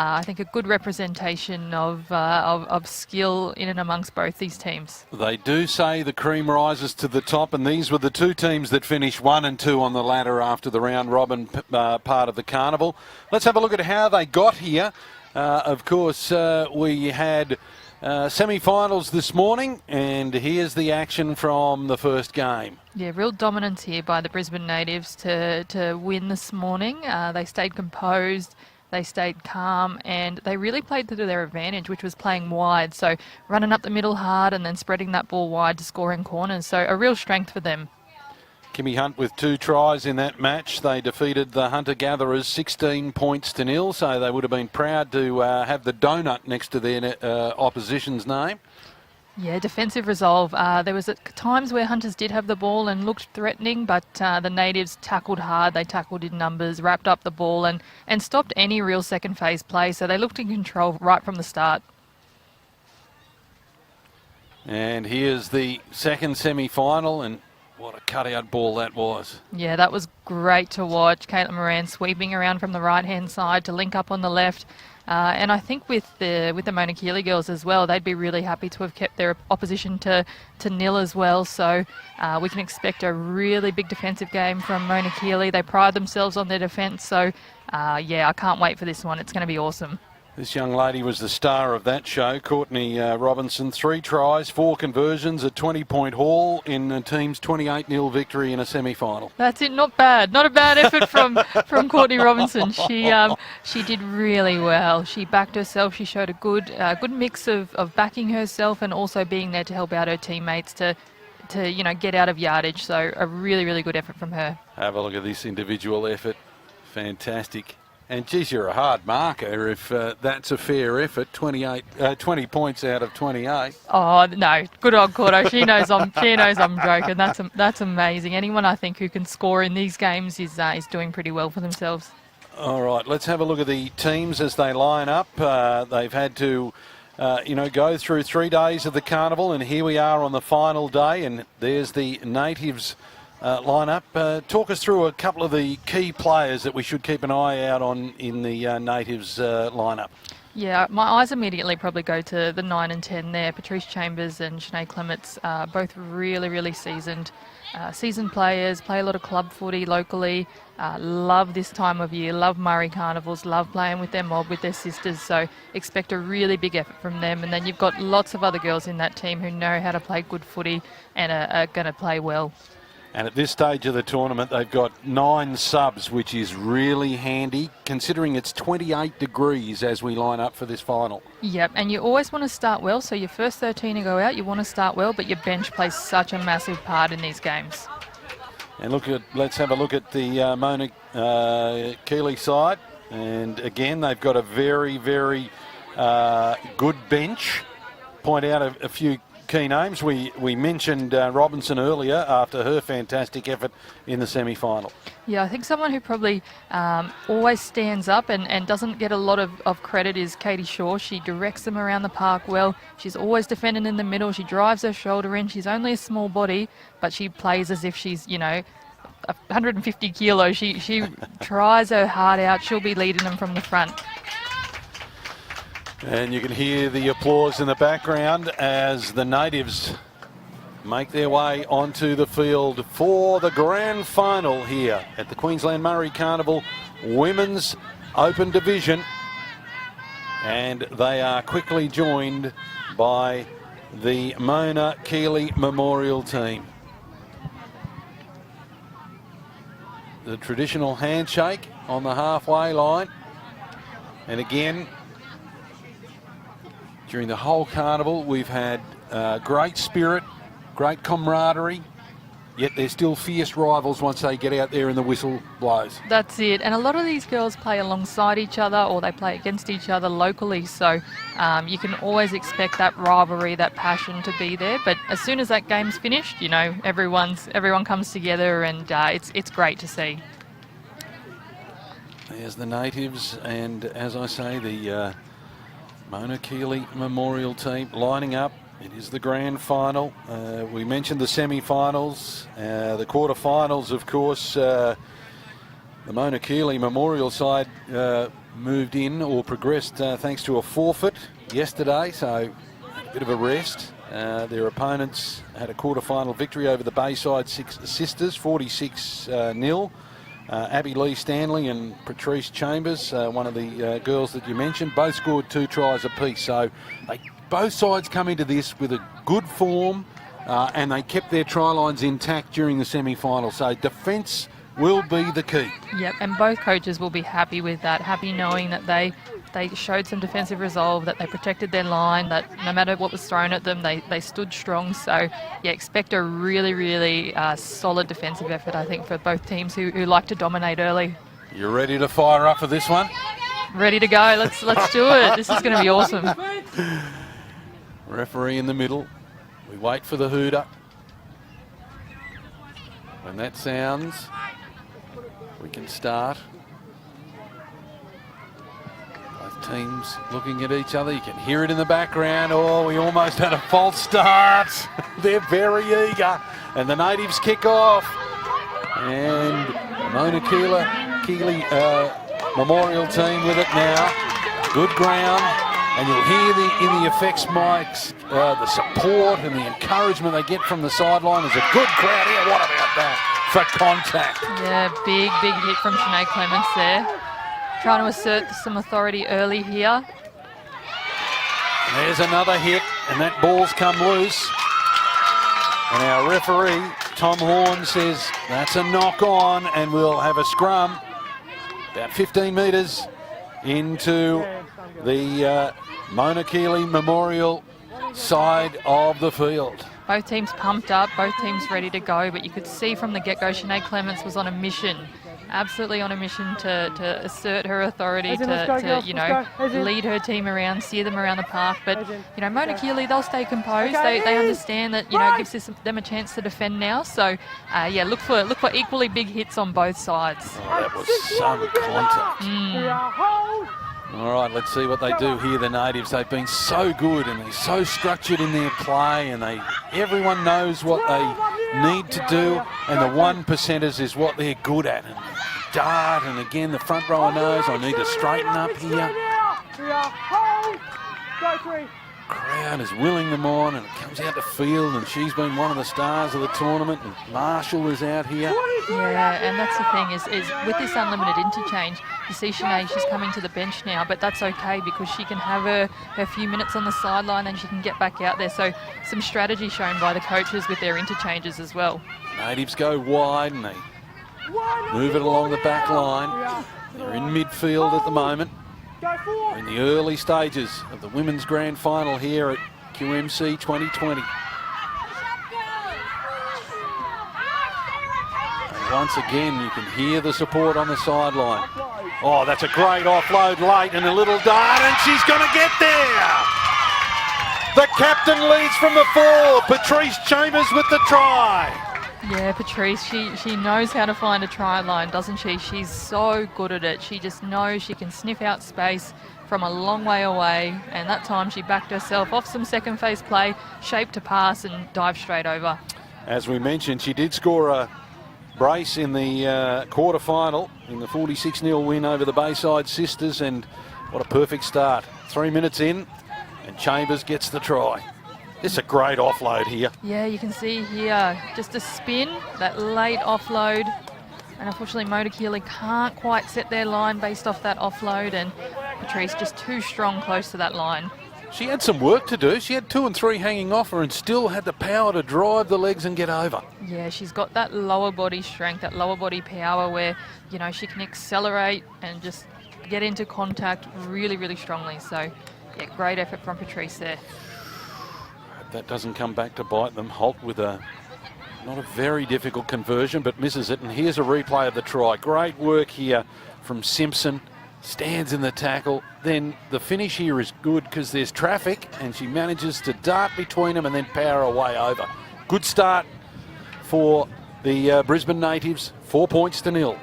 I think a good representation of skill in and amongst both these teams. They do say the cream rises to the top, and these were the two teams that finished 1 and 2 on the ladder after the round robin part of the carnival. Let's have a look at how they got here. Of course, we had semi-finals this morning, and here's the action from the first game. Yeah, real dominance here by the Brisbane natives to win this morning. They stayed composed. They stayed calm, and they really played to their advantage, which was playing wide. So running up the middle hard and then spreading that ball wide to score in corners. So a real strength for them. Kimmy Hunt with 2 tries in that match. They defeated the Hunter-Gatherers 16 points to 0, so they would have been proud to have the donut next to their opposition's name. Yeah, defensive resolve. There was times where Hunters did have the ball and looked threatening, but the natives tackled hard. They tackled in numbers, wrapped up the ball and stopped any real second phase play. So they looked in control right from the start. And here's the second semi-final, and what a cutout ball that was. Yeah, that was great to watch. Caitlin Moran sweeping around from the right-hand side to link up on the left. And I think with the Mona Keeley girls as well, they'd be really happy to have kept their opposition to 0 as well. So we can expect a really big defensive game from Mona Keeley. They pride themselves on their defence. So, yeah, I can't wait for this one. It's going to be awesome. This young lady was the star of that show, Courtney Robinson. 3 tries, 4 conversions, a 20-point haul in the team's 28-0 victory in a semi-final. That's it. Not bad. Not a bad effort from Courtney Robinson. She did really well. She backed herself. She showed a good mix of backing herself and also being there to help out her teammates to get out of yardage. So a really, really good effort from her. Have a look at this individual effort. Fantastic. And geez, you're a hard marker if that's a fair effort. 20 points out of 28. Oh no, good old Cordo. She knows I'm joking. That's amazing. Anyone I think who can score in these games is doing pretty well for themselves. All right, let's have a look at the teams as they line up. They've had to, go through 3 days of the carnival, and here we are on the final day. And there's the natives. Lineup. Talk us through a couple of the key players that we should keep an eye out on in the natives lineup. Yeah, my eyes immediately probably go to the 9 and 10 there. Patrice Chambers and Sinead Clements, both really, really seasoned players, play a lot of club footy locally, love this time of year, love Murri carnivals, love playing with their mob, with their sisters, so expect a really big effort from them. And then you've got lots of other girls in that team who know how to play good footy and are going to play well. And at this stage of the tournament, they've got 9 subs, which is really handy, considering it's 28 degrees as we line up for this final. Yep, and you always want to start well. So your first 13 to go out, you want to start well, but your bench plays such a massive part in these games. And let's have a look at the Mona Keeley side. And again, they've got a very, very good bench. Point out a few key names. We mentioned Robinson earlier after her fantastic effort in the semi-final. Yeah, I think someone who probably always stands up and doesn't get a lot of credit is Katie Shaw. She directs them around the park well. She's always defending in the middle. She drives her shoulder in. She's only a small body, but she plays as if she's, 150 kilos. She tries her heart out. She'll be leading them from the front. And you can hear the applause in the background as the natives make their way onto the field for the grand final here at the Queensland Murri Carnival Women's Open Division. And they are quickly joined by the Mona Keeley Memorial team. The traditional handshake on the halfway line. And again, during the whole carnival, we've had great spirit, great camaraderie, yet they're still fierce rivals once they get out there and the whistle blows. That's it. And a lot of these girls play alongside each other or they play against each other locally. So you can always expect that rivalry, that passion to be there. But as soon as that game's finished, everyone comes together and it's great to see. There's the natives and, as I say, the Mona Keeley Memorial team lining up. It is the grand final. We mentioned the semi-finals, the quarter-finals, of course. The Mona Keeley Memorial side moved in or progressed thanks to a forfeit yesterday, so a bit of a rest. Their opponents had a quarter-final victory over the Bayside Sisters, 46-0. Abby Lee Stanley and Patrice Chambers, one of the girls that you mentioned, both scored 2 tries apiece. So both sides come into this with a good form, and they kept their try lines intact during the semi-final. So defence will be the key. Yep, and both coaches will be happy with that, happy knowing that they showed some defensive resolve, that they protected their line, that no matter what was thrown at them, they stood strong. So, yeah, expect a really, really solid defensive effort, I think, for both teams who like to dominate early. You ready to fire up for this one? Ready to go. Let's do it. This is going to be awesome. Referee in the middle. We wait for the hooter. When that sounds, we can start. Both teams looking at each other. You can hear it in the background. Oh, we almost had a false start. They're very eager. And the natives kick off. And Mona Keeley Memorial team with it now. Good ground. And you'll hear in the effects mics the support and the encouragement they get from the sideline. There's a good crowd here. What about that? For contact. Yeah, big hit from Sinead Clements there. Trying to assert some authority early here. There's another hit, and that ball's come loose. And our referee, Tom Horn, says that's a knock on, and we'll have a scrum about 15 metres into the Mona Keeley Memorial side of the field. Both teams pumped up, both teams ready to go, but you could see from the get-go Sinead Clements was on a mission, absolutely on a mission to assert her authority, to lead her team around, steer them around the park. But, Mona Keeley, they'll stay composed. They understand that, it gives them a chance to defend now. So, look for equally big hits on both sides. Oh, that was some contact. All right, let's see what they do here, the natives. They've been so good and they're so structured in their play, and everyone knows what they need to do, and the 1%ers is what they're good at. And dart, and again, the front rower knows I need to straighten up here. Crowd is willing them on, and it comes out the field, and she's been one of the stars of the tournament, and Marshall is out here. Yeah, and that's the thing is with this unlimited interchange, you see Sinead, she's coming to the bench now, but that's okay because she can have her few minutes on the sideline and she can get back out there. So some strategy shown by the coaches with their interchanges as well. Natives go wide and they move it along the back line. They're in midfield at the moment. We're in the early stages of the Women's Grand Final here at QMC 2020. And once again, you can hear the support on the sideline. Oh, that's a great offload late and a little dart, and she's going to get there. The captain leads from the 4. Patrice Chambers with the try. Yeah, Patrice, she knows how to find a try line, doesn't she? She's so good at it. She just knows she can sniff out space from a long way away, and that time she backed herself off some second phase play, shaped to pass and dive straight over. As we mentioned, she did score a brace in the quarter-final in the 46-0 win over the Bayside Sisters, and what a perfect start. 3 minutes in, and Chambers gets the try. This is a great offload here. Yeah, you can see here just a spin, that late offload. And unfortunately, Mona Keeley can't quite set their line based off that offload, and Patrice just too strong close to that line. She had some work to do. She had 2 and 3 hanging off her and still had the power to drive the legs and get over. Yeah, she's got that lower body strength, that lower body power where, she can accelerate and just get into contact really, really strongly. So, yeah, great effort from Patrice there. That doesn't come back to bite them. Holt with not a very difficult conversion, but misses it. And here's a replay of the try. Great work here from Simpson. Stands in the tackle. Then the finish here is good because there's traffic, and she manages to dart between them and then power her way over. Good start for the Brisbane natives. 4 points to 0.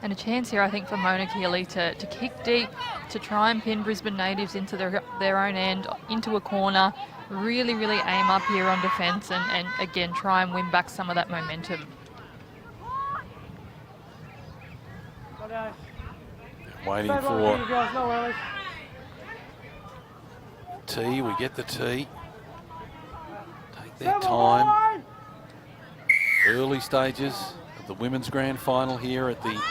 And a chance here, I think, for Mona Keeley to kick deep, to try and pin Brisbane natives into their own end, into a corner, really, really aim up here on defence and again, try and win back some of that momentum. Waiting for tee. We get the tee. Take their time. Early stages of the women's grand final here at the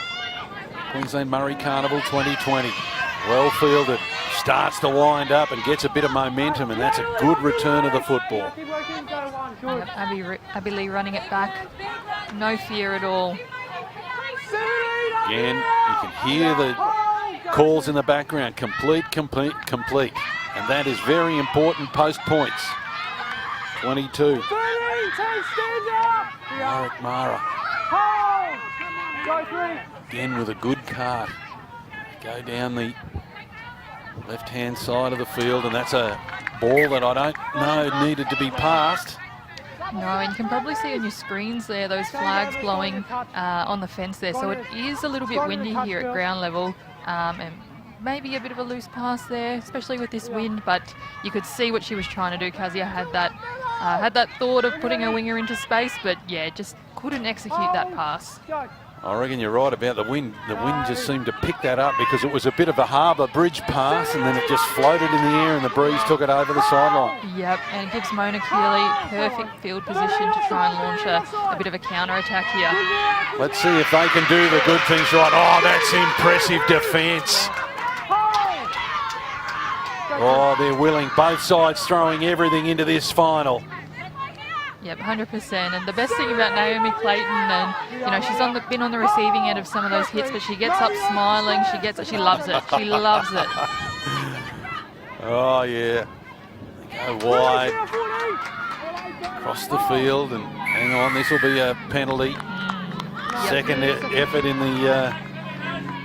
Queensland Murri Carnival 2020. Well fielded. Starts to wind up and gets a bit of momentum, and that's a good return of the football. Yep, Abby Lee running it back. No fear at all. Again, you can hear the calls in the background. Complete, complete, complete. And that is very important post points. 22. Marek Mara. Again with a good card. Go down the left-hand side of the field, and that's a ball that I don't know needed to be passed. No, and you can probably see on your screens there those flags blowing on the fence there. So it is a little bit windy here at ground level, and maybe a bit of a loose pass there, especially with this wind. But you could see what she was trying to do. Kazia had that thought of putting a winger into space, but yeah, just couldn't execute that pass. I reckon you're right about the wind. The wind just seemed to pick that up because it was a bit of a harbour bridge pass, and then it just floated in the air and the breeze took it over the sideline. Yep, and it gives Mona Keeley perfect field position to try and launch a bit of a counter-attack here. Let's see if they can do the good things right. Oh, that's impressive defence. Oh, they're willing. Both sides throwing everything into this final. Yep, 100%. And the best thing about Naomi Clayton, and you know, she's been on the receiving end of some of those hits, but she gets up smiling. She loves it. She loves it. Oh yeah. Go wide. Across the field, and hang on, this will be a penalty. Yep. Second effort in the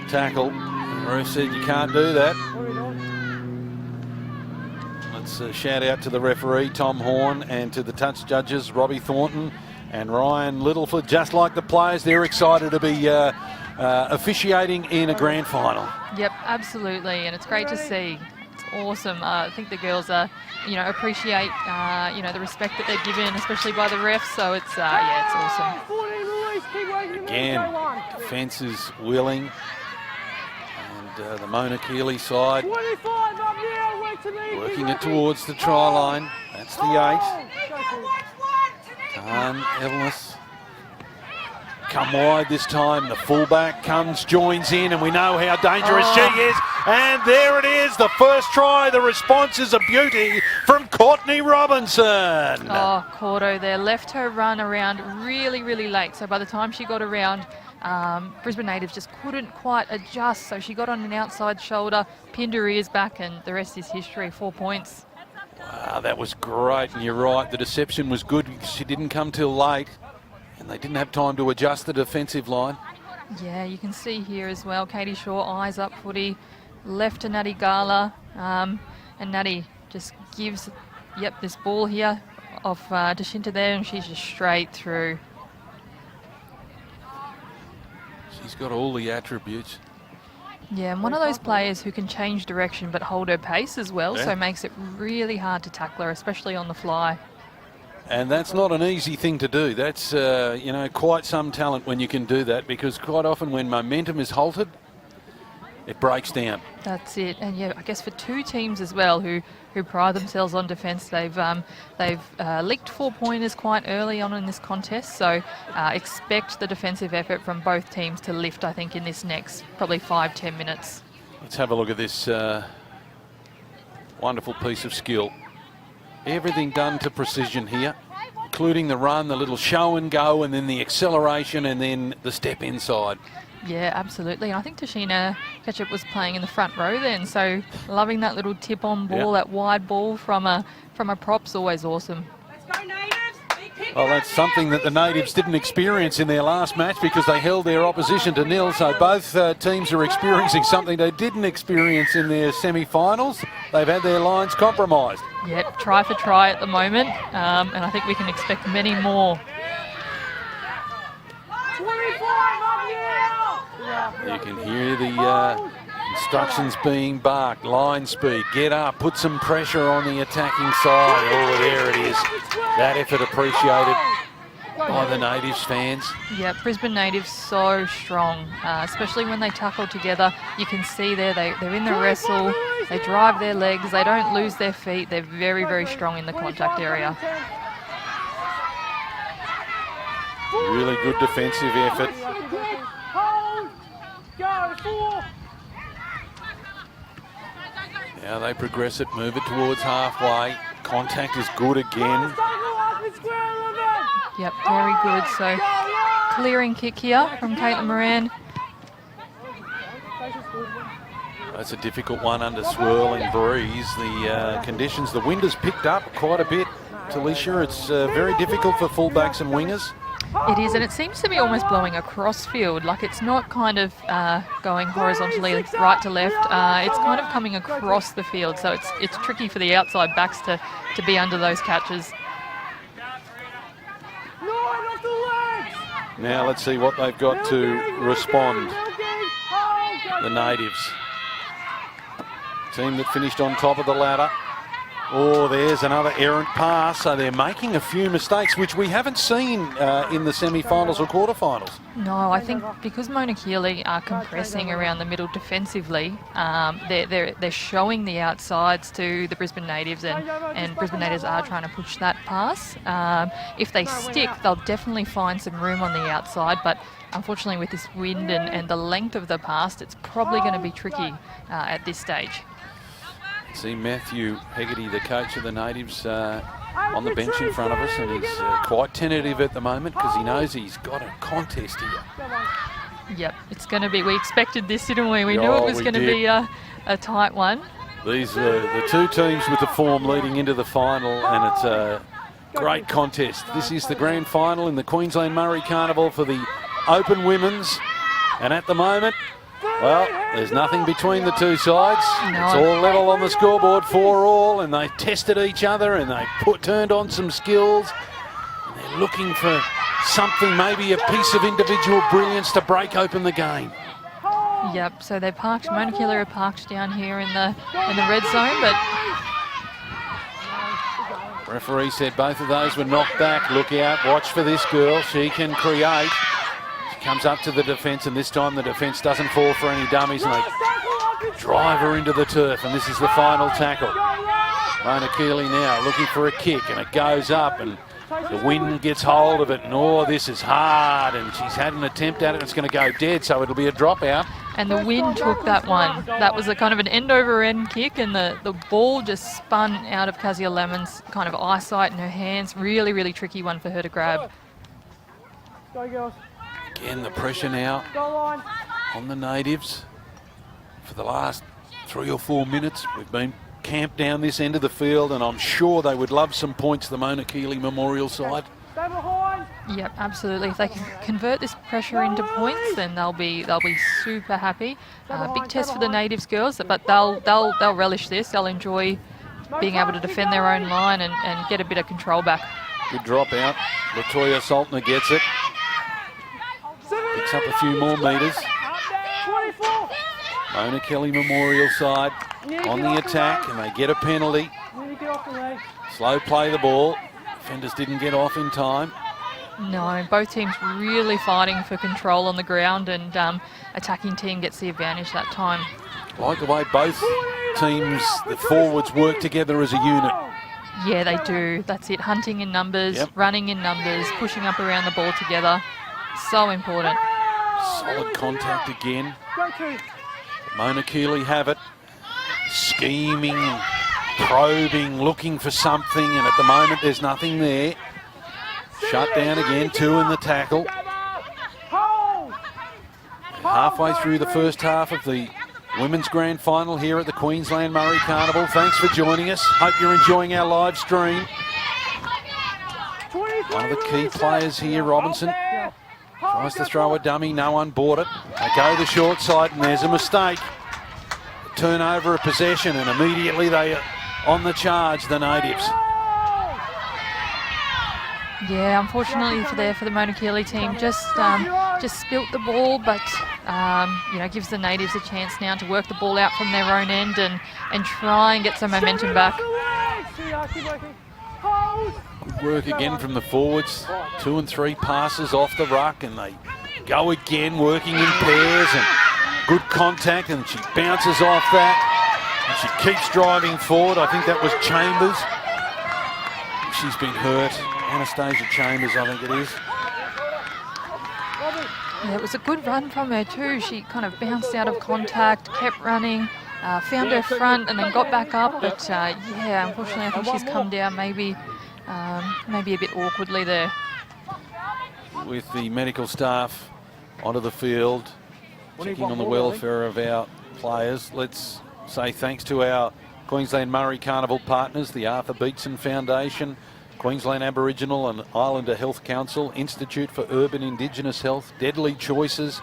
tackle. The ref said you can't do that. Let's shout out to the referee, Tom Horn, and to the touch judges, Robbie Thornton and Ryan Littleford. Just like the players, they're excited to be officiating in a grand final. Yep, absolutely, and it's great to see. It's awesome. I think the girls appreciate the respect that they're given, especially by the refs. So it's awesome. Again, defence is willing, and the Mona Keeley side working it towards the try line. That's the 8. Khan Evans. Come wide this time. The fullback joins in, and we know how dangerous she is. And there it is, the first try. The response is a beauty from Courtney Robinson. Oh, Cordo there left her run around really, really late. So by the time she got around, Brisbane natives just couldn't quite adjust. So she got on an outside shoulder, pinned her ears back, and the rest is history. 4 points. Wow, that was great. And you're right, the deception was good because she didn't come till late, and they didn't have time to adjust the defensive line. Yeah, you can see here as well, Katie Shaw, eyes up footy, left to Natty Gala, and Natty just gives, this ball here off Deshinta there, and she's just straight through. She's got all the attributes. Yeah, and one of those players who can change direction but hold her pace as well, Yeah. so it makes it really hard to tackle her, especially on the fly. And that's not an easy thing to do. That's, quite some talent when you can do that, because quite often when momentum is halted, it breaks down. That's it. And yeah, I guess for two teams as well who pride themselves on defence, they've leaked 4-pointers quite early on in this contest. So expect the defensive effort from both teams to lift, I think, in this next probably 5-10 minutes. Let's have a look at this wonderful piece of skill. Everything done to precision here, including the run, the little show and go, and then the acceleration, and then the step inside. Yeah, absolutely. And I think Tashina Ketchup was playing in the front row then, so loving that little tip-on ball, that wide ball from a prop's always awesome. Well, that's something that the natives didn't experience in their last match because they held their opposition to nil. So both teams are experiencing something they didn't experience in their semi-finals. They've had their lines compromised. Yep, try for try at the moment, and I think we can expect many more. You can hear the instructions being barked. Line speed, get up, put some pressure on the attacking side. Oh, there it is. That effort appreciated. by the Natives fans. Yeah, Brisbane Natives so strong, especially when they tackle together. You can see there they're in the wrestle, they drive their legs, they don't lose their feet. They're very, very strong in the contact area. Really good defensive effort. Now they progress it, move it towards halfway. Contact is good again. Yep, very good. So clearing kick here from Caitlin Moran. That's a difficult one under swirling breeze. The conditions, the wind has picked up quite a bit. Talisha, it's very difficult for fullbacks and wingers. It is, and it seems to be almost blowing across field. Like it's not kind of going horizontally right to left. It's kind of coming across the field, so it's tricky for the outside backs to be under those catches. Now let's see what they've got to respond. The Natives. Team that finished on top of the ladder. Oh, there's another errant pass. So they're making a few mistakes, which we haven't seen in the semi-finals or quarterfinals. No, I think because Mona Keeley are compressing around the middle defensively, they're showing the outsides to the Brisbane Natives, and Brisbane Natives are trying to push that pass. If they stick, they'll definitely find some room on the outside, but unfortunately with this wind and the length of the pass, it's probably going to be tricky at this stage. See Matthew Hegarty, the coach of the Natives, on the bench in front of us, and he's quite tentative at the moment because he knows he's got a contest here. Yep, it's going to be, we expected this, didn't we? We knew it was going to be a tight one. These are the two teams with the form leading into the final, and it's a great contest. This is the grand final in the Queensland Murri Carnival for the Open Women's, and at the moment, well, there's nothing between the two sides. No. It's all level on the scoreboard, 4-all, and they tested each other and they turned on some skills. And they're looking for something, maybe a piece of individual brilliance to break open the game. Yep, so they parked, Mona Keeley are parked down here in the red zone, but Referee said both of those were knocked back. Look out, watch for this girl. She can create. Comes up to the defence, and this time the defence doesn't fall for any dummies, and they drive her into the turf, and this is the final tackle. Mona Keeley now looking for a kick, and it goes up, and the wind gets hold of it, and oh, this is hard, and she's had an attempt at it, and it's going to go dead, so it'll be a dropout. And the wind took that one. That was a kind of an end-over-end kick, and the ball just spun out of Kazia Lemon's kind of eyesight in her hands. Really, really tricky one for her to grab. Go, girls. Again, the pressure now on the Natives. For the last 3 or 4 minutes, we've been camped down this end of the field, and I'm sure they would love some points, the Mona Keeley Memorial side. Yep, absolutely. If they can convert this pressure into points, then they'll be super happy. Big test for the Natives girls, but they'll relish this. They'll enjoy being able to defend their own line and get a bit of control back. Good drop out. Latoya Saltner gets it. Picks up a few more metres. Mona Keeley Memorial side on the attack, and they get a penalty. Slow play the ball. Defenders didn't get off in time. No, both teams really fighting for control on the ground, and attacking team gets the advantage that time. Like the way both teams, the forwards, work together as a unit. Yeah, they do. That's it. Hunting in numbers, Yep. running in numbers, pushing up around the ball together. So important. Solid contact again. Mona Keeley have it. Scheming, probing, looking for something, and at the moment there's nothing there. Shut down again, 2 in the tackle. Halfway through the first half of the Women's Grand Final here at the Queensland Murri Carnival. Thanks for joining us. Hope you're enjoying our live stream. One of the key players here, Robinson, tries to throw a dummy, no one bought it. They go the short side, and there's a mistake. Turnover of possession, and immediately they are on the charge, the Natives. Yeah, unfortunately for the Mona Keeley team, just spilt the ball, but gives the Natives a chance now to work the ball out from their own end and try and get some momentum back. Good work again from the forwards. 2 and 3 passes off the ruck, and they go again, working in pairs, and good contact, and she bounces off that, and she keeps driving forward. I think that was Chambers. She's been hurt. Anastasia Chambers, I think it is. Yeah, it was a good run from her too. She kind of bounced out of contact, kept running, found her front, and then got back up. But yeah, unfortunately, I think she's come down maybe a bit awkwardly there. With the medical staff onto the field, checking on the welfare of our players, let's say thanks to our Queensland Murri Carnival partners, the Arthur Beetson Foundation, Queensland Aboriginal and Islander Health Council, Institute for Urban Indigenous Health, Deadly Choices,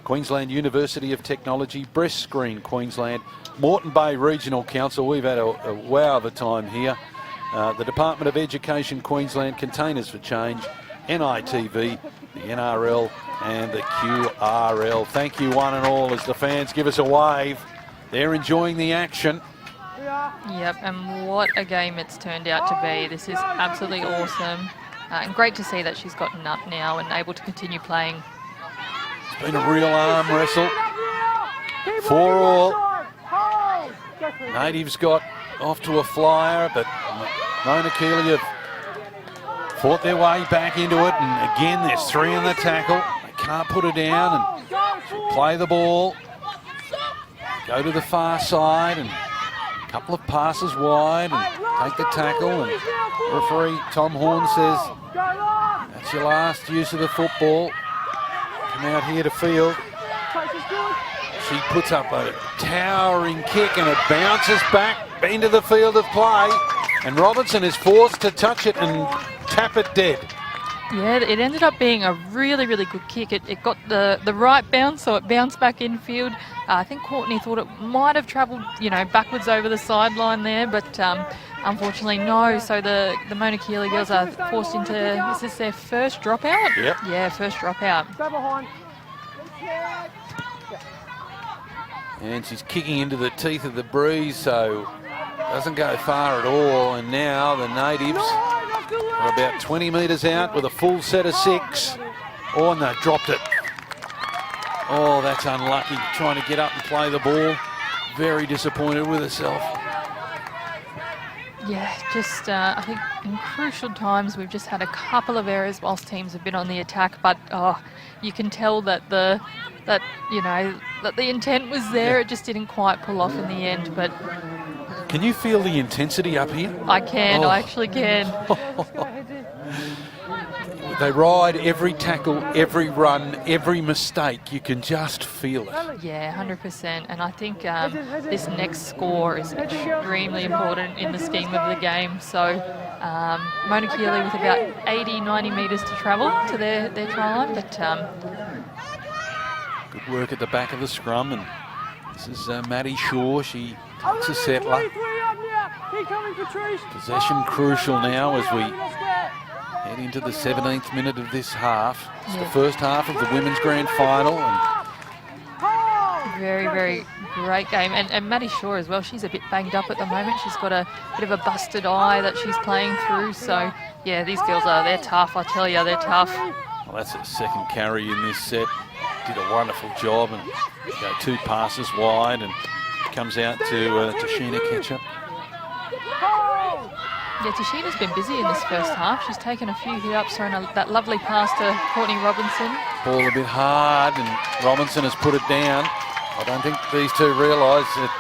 Queensland University of Technology, Breast Screen Queensland, Moreton Bay Regional Council. We've had a wow of a time here. The Department of Education Queensland, Containers for Change, NITV, the NRL and the QRL. Thank you one and all as the fans give us a wave. They're enjoying the action. Yep, and what a game it's turned out to be. This is absolutely awesome. And great to see that she's gotten up now and able to continue playing. It's been a real arm wrestle. 4-all. Natives got off to a flyer, but Mona Keeley have fought their way back into it. And again, there's 3 in the tackle. They can't put her down and play the ball. Go to the far side and a couple of passes wide and take the tackle, and referee Tom Horn says that's your last use of the football. Come out here to field. She puts up a towering kick and it bounces back into the field of play, and Robinson is forced to touch it and tap it dead. Yeah, it ended up being a really, really good kick. It got the right bounce, so it bounced back infield. I think Courtney thought it might have travelled, backwards over the sideline there, but unfortunately no. So the Mona Keeley girls are forced into, is this their first dropout? Yep. Yeah, first dropout. And she's kicking into the teeth of the breeze, so doesn't go far at all. And now the Natives are about 20 metres out with a full set of 6. Oh, and they dropped it. Oh, that's unlucky. Trying to get up and play the ball. Very disappointed with herself. Yeah, just I think in crucial times we've just had a couple of errors whilst teams have been on the attack, but you can tell that the intent was there. Yeah. It just didn't quite pull off in the end. But can you feel the intensity up here? I can. I actually can. They ride every tackle, every run, every mistake. You can just feel it. Yeah, 100%. And I think this next score is extremely important in the scheme of the game. So Mona Keeley with about 80, 90 metres to travel to their try line. But good work at the back of the scrum. And this is Maddie Shaw. She takes a settler. Possession crucial now as we head into the 17th minute of this half. It's the first half of the Women's Grand Final. And very, very great game. And Maddie Shaw as well, she's a bit banged up at the moment. She's got a bit of a busted eye that she's playing through. So, yeah, these girls they're tough, I tell you, they're tough. Well, that's her second carry in this set. Did a wonderful job and 2 passes wide and comes out to Sheena Ketchup. Yeah, Tashina's been busy in this first half. She's taken a few hit-ups and that lovely pass to Courtney Robinson. Ball a bit hard and Robinson has put it down. I don't think these two realise that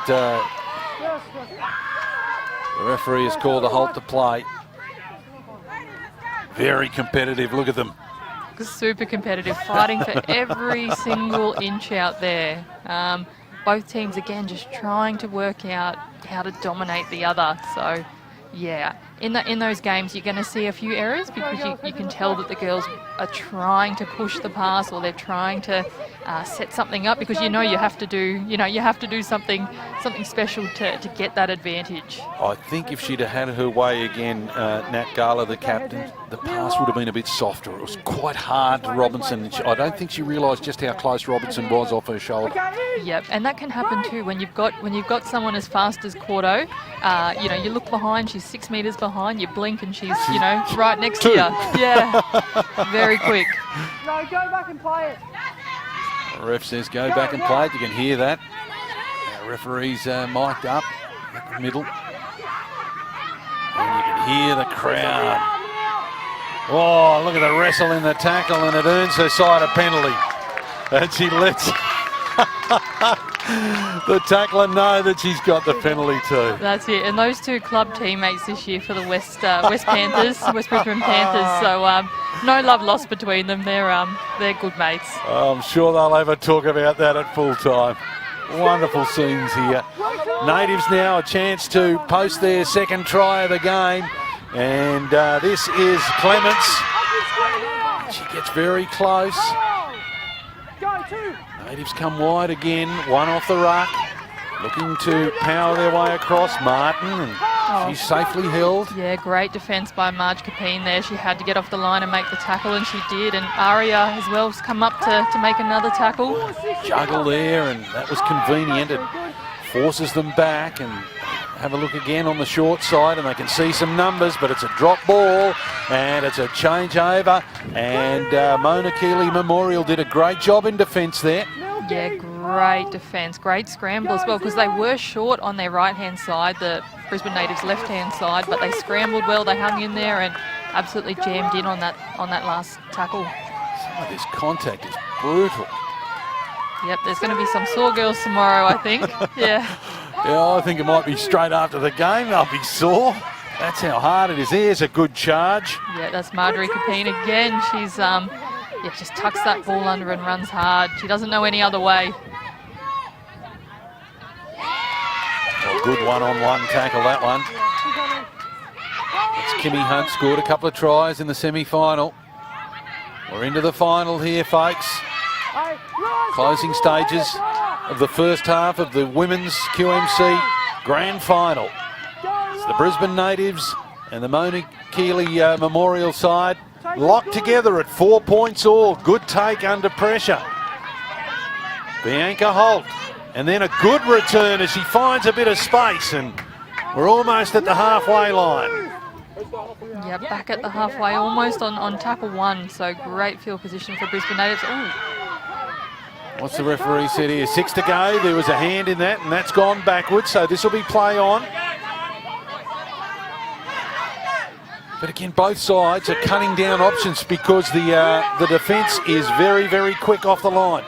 the referee has called a halt to play. Very competitive, look at them. Super competitive, fighting for every single inch out there. Both teams, again, just trying to work out how to dominate the other. So, yeah, in those games, you're going to see a few errors because you can tell that the girls are trying to push the pass or they're trying to set something up because you have to do something special to get that advantage. I think if she'd have had her way again, Nat Gala, the captain, the pass would have been a bit softer. It was quite hard to Robinson. I don't think she realised just how close Robinson was off her shoulder. Yep, and that can happen too when you've got someone as fast as Cordo. You look behind, she's 6 metres behind. behind you, blink and she's, you know, right next to you. Yeah, very quick. No, go back and play it. The ref says go back and play it. You can hear that. Referee's mic'd up at the middle. And you can hear the crowd. Oh, look at the wrestle in the tackle, and it earns her side a penalty. And she lets the tackler know that she's got the penalty too. That's it. And those two club teammates this year for the West Panthers, West Brisbane Panthers. So no love lost between them. They're good mates. I'm sure they'll have a talk about that at full time. Wonderful scenes here. Natives now a chance to post their second try of the game. And this is Clements. She gets very close. Natives come wide again, one off the ruck. Looking to power their way across. Martin, and she's safely held. Yeah, great defence by Marge Capine there. She had to get off the line and make the tackle, and she did. And Aria as well has come up to make another tackle. Juggle there, and that was convenient. It forces them back, and have a look again on the short side, and they can see some numbers, but it's a drop ball, and it's a changeover. And Mona Keeley Memorial did a great job in defence there. Yeah, great defence, great scramble as well, because they were short on their right-hand side, the Brisbane Natives' left-hand side, but they scrambled well, they hung in there and absolutely jammed in on that last tackle. Some of this contact is brutal. Yep, there's going to be some sore girls tomorrow, I think. Yeah. Yeah, I think it might be straight after the game. They'll be sore. That's how hard it is. There's a good charge. Yeah, that's Marjorie Capine again. She's just tucks that ball under and runs hard. She doesn't know any other way. A good one-on-one tackle, that one. That's Kimmy Hunt, scored a couple of tries in the semi-final. We're into the final here, folks. Closing stages of the first half of the women's QMC Grand Final. It's the Brisbane Natives and the Mona Keeley Memorial side locked together at 4 points all. Good take under pressure. Bianca Holt, and then a good return as she finds a bit of space, and we're almost at the halfway line. Yeah, back at the halfway, almost on tackle one, so great field position for Brisbane Natives. Ooh. What's the referee said here? 6 to go. There was a hand in that, and that's gone backwards, so this will be play on. But again, both sides are cutting down options because the defence is very, very quick off the line.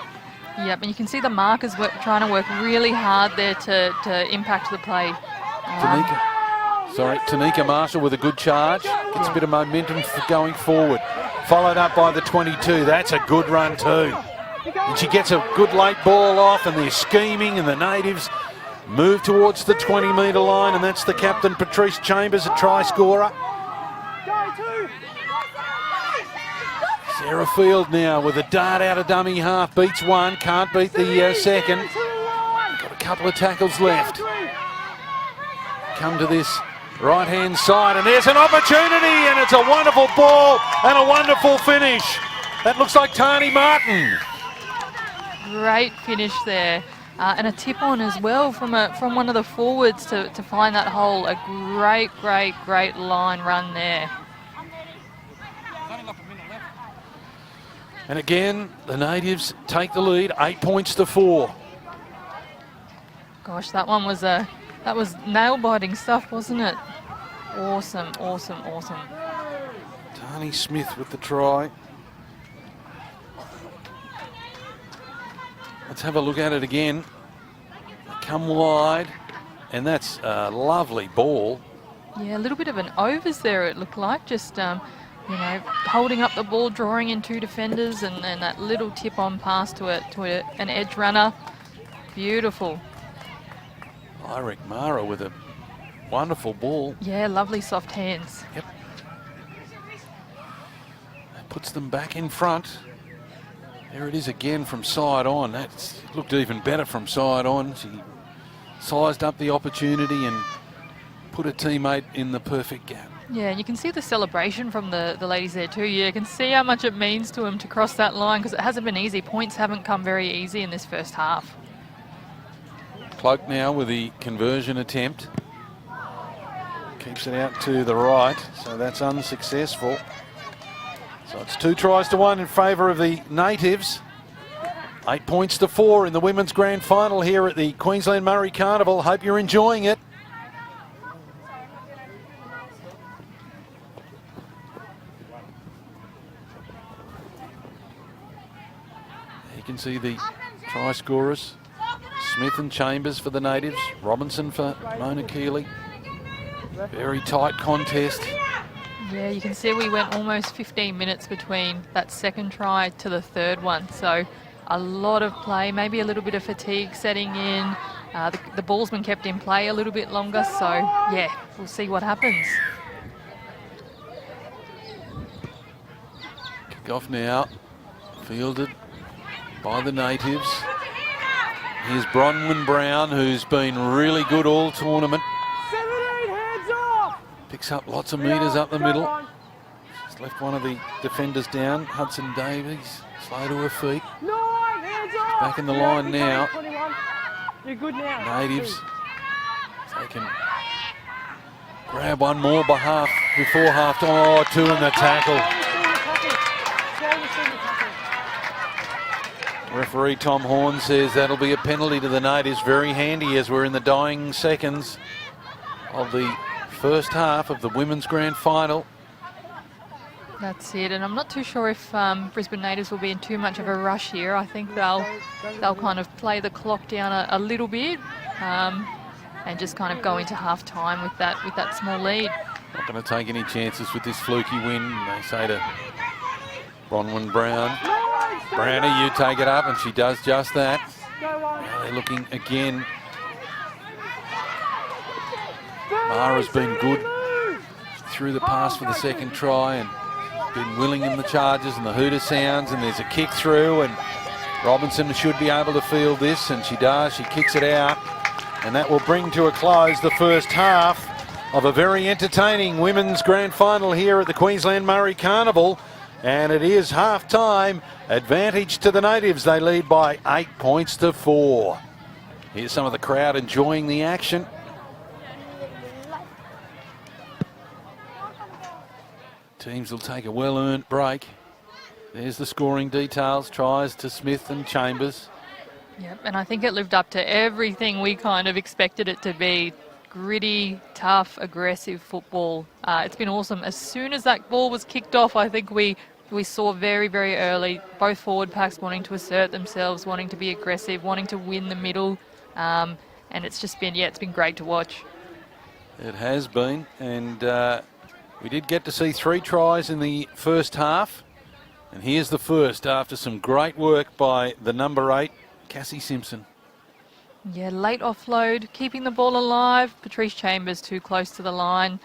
Yep, and you can see the markers trying to work really hard there to impact the play. Tanika Marshall with a good charge. Gets a bit of momentum for going forward. Followed up by the 22. That's a good run too. And she gets a good late ball off, and they're scheming, and the Natives move towards the 20-metre line, and that's the captain, Patrice Chambers, a try scorer. Sarah Field now with a dart out of dummy half, beats one, can't beat the second. Got a couple of tackles left. Come to this right-hand side, and there's an opportunity, and it's a wonderful ball and a wonderful finish. That looks like Tani Martin. Great finish there, and a tip on as well from one of the forwards to find that hole. A great line run there. And again, the Natives take the lead, 8 points to 4. Gosh, that was nail-biting stuff, wasn't it? Awesome. Tani Smith with the try. Let's have a look at it again. Come wide, and that's a lovely ball. Yeah, a little bit of an overs there, it looked like. Just, holding up the ball, drawing in two defenders, and that little tip-on pass to an edge runner. Beautiful. Lyric Mara with a wonderful ball. Yeah, lovely soft hands. Yep. That puts them back in front. There it is again from side on. That looked even better from side on. She sized up the opportunity and put a teammate in the perfect gap. Yeah, and you can see the celebration from the ladies there too. You can see how much it means to them to cross that line, because it hasn't been easy. Points haven't come very easy in this first half. Cloak now with the conversion attempt. keeps it out to the right, so that's unsuccessful. So it's 2 tries to 1 in favour of the Natives. 8 points to 4 in the women's grand final here at the Queensland Murri Carnival. Hope you're enjoying it. You can see the try scorers. Smith and Chambers for the Natives. Robinson for Mona Keeley. Very tight contest. Yeah, you can see we went almost 15 minutes between that second try to the third one. So a lot of play, maybe a little bit of fatigue setting in. The ballsman kept in play a little bit longer. So, yeah, we'll see what happens. Kick off now. Fielded by the Natives. Here's Bronwyn Brown, who's been really good all tournament. 17, hands off! Picks up lots of metres up the middle. She's left one of the defenders down. Hudson Davies, slow to her feet. 9, hands off! Back in the line now. 21. You're good now. Natives, they can grab one more before half time. Oh, 2 in the tackle. Referee Tom Horn says that'll be a penalty to the Natives. Very handy as we're in the dying seconds of the first half of the women's grand final. That's it, and I'm not too sure if Brisbane Natives will be in too much of a rush here. I think they'll kind of play the clock down a little bit and just kind of go into half time with that small lead. Not going to take any chances with this fluky win, they say to Bronwyn Brown. Brownie, you take it up, and she does just that. Now they're looking again. Mara's been good through the pass for the second try and been willing in the charges and the hooter sounds, and there's a kick through, and Robinson should be able to field this, and she does. She kicks it out, and that will bring to a close the first half of a very entertaining women's grand final here at the Queensland Murri Carnival. And it is half-time, advantage to the Natives. They lead by 8 points to 4. Here's some of the crowd enjoying the action. Teams will take a well-earned break. There's the scoring details. Tries to Smith and Chambers. Yep, and I think it lived up to everything we kind of expected it to be. Gritty, tough, aggressive football. It's been awesome. As soon as that ball was kicked off, I think we saw very, very early both forward packs wanting to assert themselves, wanting to be aggressive, wanting to win the middle. And it's just been, it's been great to watch. It has been. And we did get to see 3 tries in the first half. And here's the first after some great work by the number 8, Cassie Simpson. Yeah, late offload, keeping the ball alive. Patrice Chambers too close to the line.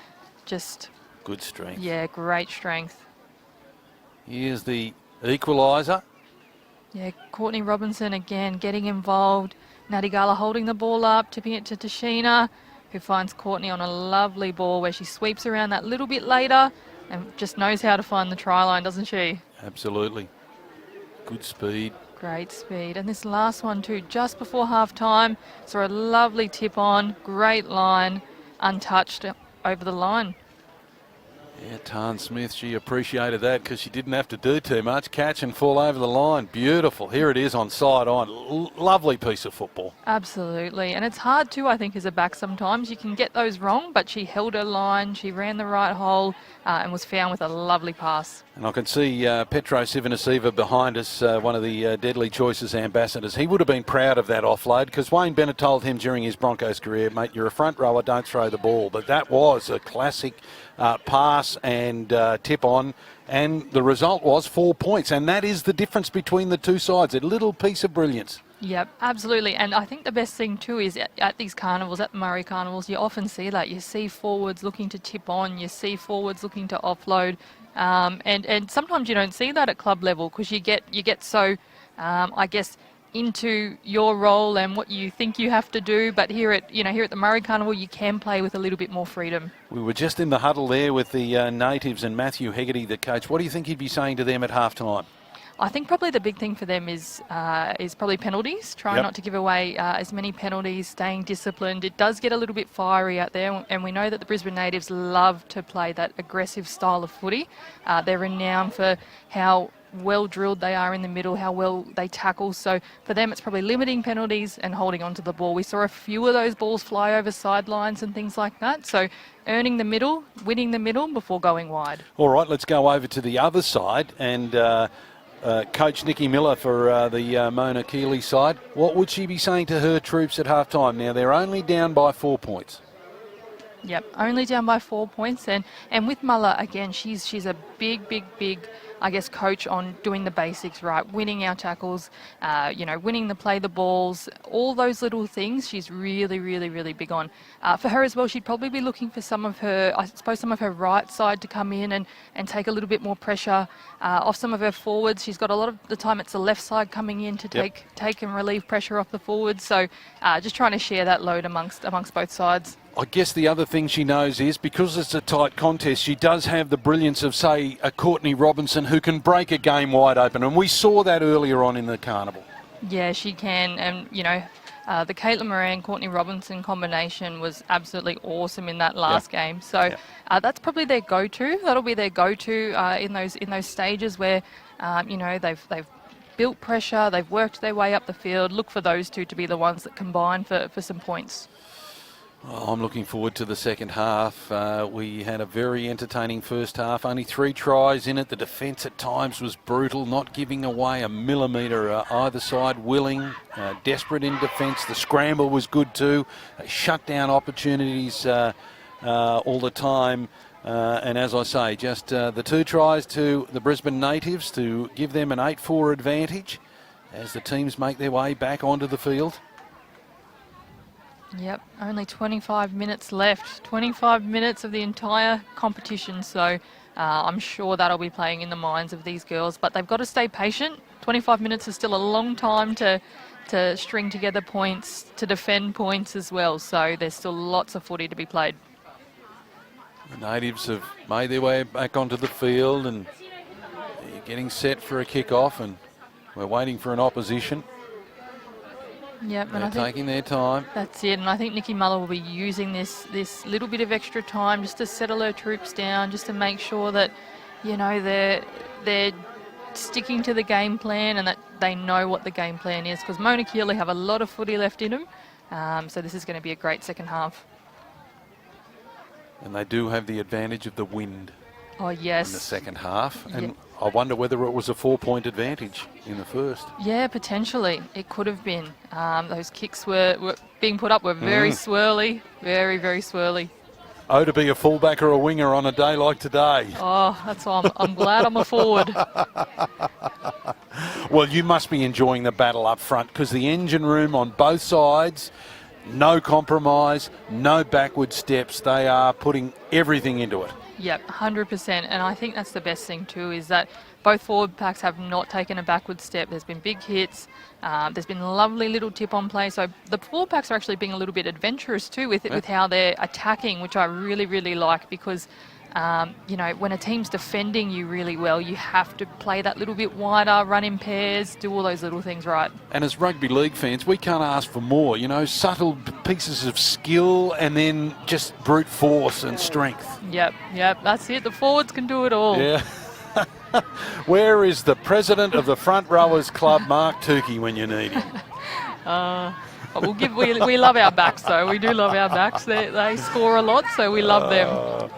Just good strength. Yeah, great strength. Here's the equaliser. Yeah, Courtney Robinson again getting involved. Nadigala holding the ball up, tipping it to Tashina, who finds Courtney on a lovely ball where she sweeps around that little bit later and just knows how to find the try line, doesn't she? Absolutely. Good speed. Great speed. And this last one too, just before half-time, saw a lovely tip on, great line, untouched over the line. Yeah, Tarn Smith, she appreciated that because she didn't have to do too much. Catch and fall over the line. Beautiful. Here it is on side on. Lovely piece of football. Absolutely. And it's hard too, I think, as a back sometimes. You can get those wrong, but she held her line, she ran the right hole and was found with a lovely pass. And I can see Petro Sivanasiva behind us, one of the Deadly Choices ambassadors. He would have been proud of that offload because Wayne Bennett told him during his Broncos career, mate, you're a front rower, don't throw the ball. But that was a classic pass and tip on, and the result was 4 points, and that is the difference between the two sides. A little piece of brilliance. Yep, absolutely. And I think the best thing too is at these carnivals, at the Murri carnivals, you often see that. You see forwards looking to tip on, you see forwards looking to offload, and sometimes you don't see that at club level because you get so, I guess, into your role and what you think you have to do. But here at the Murri Carnival, you can play with a little bit more freedom. We were just in the huddle there with the Natives and Matthew Hegarty, the coach. What do you think he'd be saying to them at half time? I think probably the big thing for them is probably penalties. Try not to give away as many penalties, staying disciplined. It does get a little bit fiery out there, and we know that the Brisbane natives love to play that aggressive style of footy. They're renowned for how well drilled they are in the middle, how well they tackle. So for them, it's probably limiting penalties and holding onto the ball. We saw a few of those balls fly over sidelines and things like that. So earning the middle, winning the middle before going wide. All right, let's go over to the other side and Coach Nikki Miller for the Mona Keeley side. What would she be saying to her troops at half-time? Now, they're only down by 4 points. Yep, only down by 4 points. And with Muller, again, she's a big, I guess, coach on doing the basics right, winning our tackles, winning the play the balls, all those little things she's really big on. For her as well, she'd probably be looking for some of her right side to come in and take a little bit more pressure off some of her forwards. She's got a lot of the time it's the left side coming in to take and relieve pressure off the forwards. So just trying to share that load amongst both sides. I guess the other thing she knows is, because it's a tight contest, she does have the brilliance of, say, a Courtney Robinson who can break a game wide open. And we saw that earlier on in the Carnival. Yeah, she can. And, the Caitlin Moran, Courtney Robinson combination was absolutely awesome in that last game. So that's probably their go-to. That'll be their go-to in those stages where, they've built pressure, they've worked their way up the field. Look for those two to be the ones that combine for some points. Oh, I'm looking forward to the second half. We had a very entertaining first half. Only 3 tries in it. The defence at times was brutal, not giving away a millimetre either side, willing, desperate in defence. The scramble was good too. They shut down opportunities all the time. And as I say, just the 2 tries to the Brisbane natives to give them an 8-4 advantage as the teams make their way back onto the field. Yep, only 25 minutes left. 25 minutes of the entire competition. So I'm sure that'll be playing in the minds of these girls. But they've got to stay patient. 25 minutes is still a long time to string together points, to defend points as well. So there's still lots of footy to be played. The natives have made their way back onto the field and they're getting set for a kick-off, and we're waiting for an opposition. Yep, and they're taking their time. That's it, and I think Nikki Muller will be using this little bit of extra time just to settle her troops down, just to make sure that, they're sticking to the game plan and that they know what the game plan is, because Mona Keeley have a lot of footy left in them, so this is going to be a great second half. And they do have the advantage of the wind. Oh, yes. In the second half. And I wonder whether it was a 4-point advantage in the first. Yeah, potentially. It could have been. Those kicks were being put up were very swirly, very swirly. Oh, to be a fullback or a winger on a day like today. Oh, that's why I'm glad I'm a forward. Well, you must be enjoying the battle up front, because the engine room on both sides, no compromise, no backward steps. They are putting everything into it. Yep, 100%. And I think that's the best thing too, is that both forward packs have not taken a backward step. There's been big hits. There's been lovely little tip on play. So the forward packs are actually being a little bit adventurous too with how they're attacking, which I really like, because when a team's defending you really well, you have to play that little bit wider, run in pairs, do all those little things right. And as rugby league fans, we can't ask for more, subtle pieces of skill and then just brute force and strength. Yep, that's it. The forwards can do it all. Yeah. Where is the president of the Front Rowers Club, Mark Tukey, when you need him? We love our backs, though. We do love our backs. They score a lot, so we love them.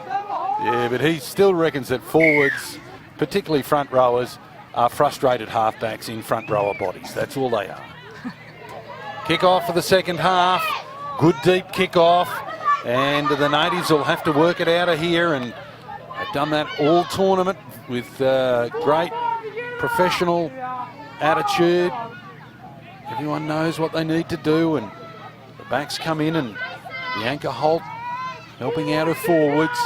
Yeah, but he still reckons that forwards, particularly front rowers, are frustrated halfbacks in front rower bodies. That's all they are. Kick-off for the second half. Good deep kick-off. And the natives will have to work it out of here. And they've done that all tournament with great professional attitude. Everyone knows what they need to do. And the backs come in, and the anchor Holt helping out her forwards.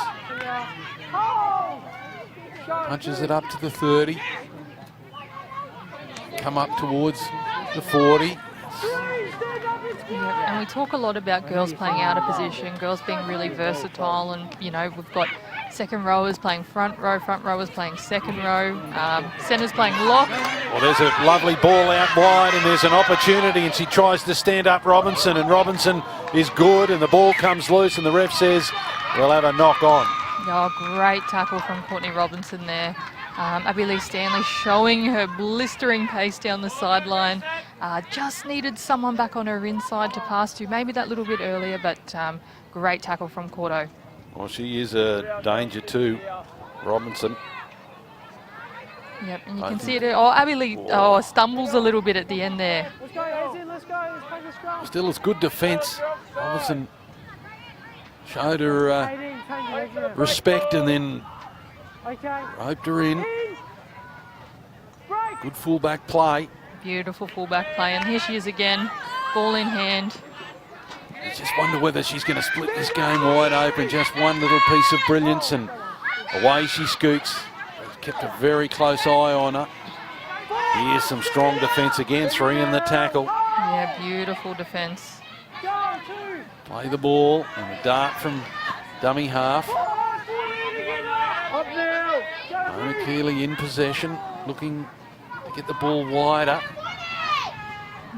Punches it up to the 30. Come up towards the 40. Yeah, and we talk a lot about girls playing out of position, girls being really versatile, and we've got Second rowers playing front rowers playing second row, centres playing lock. Well, there's a lovely ball out wide and there's an opportunity and she tries to stand up Robinson and Robinson is good and the ball comes loose and the ref says we'll have a knock on. Oh, great tackle from Courtney Robinson there. Abby Lee Stanley showing her blistering pace down the sideline. Just needed someone back on her inside to pass to, maybe that little bit earlier, but great tackle from Cordo. Well, she is a danger too, Robinson. Yep, and you can see it. Oh, Abby Lee stumbles a little bit at the end there. Let's go, heads in, let's go. Let's play the scrum. Still, it's good defence. Robinson showed her respect and then roped her in. Good fullback play. Beautiful fullback play, and here she is again, ball in hand. You just wonder whether she's going to split this game wide open. Just one little piece of brilliance and away she scoots. Kept a very close eye on her. Here's some strong defence again, 3 in the tackle. Yeah, beautiful defence. Play the ball and a dart from dummy half. Mona Keeley in possession, looking to get the ball wider.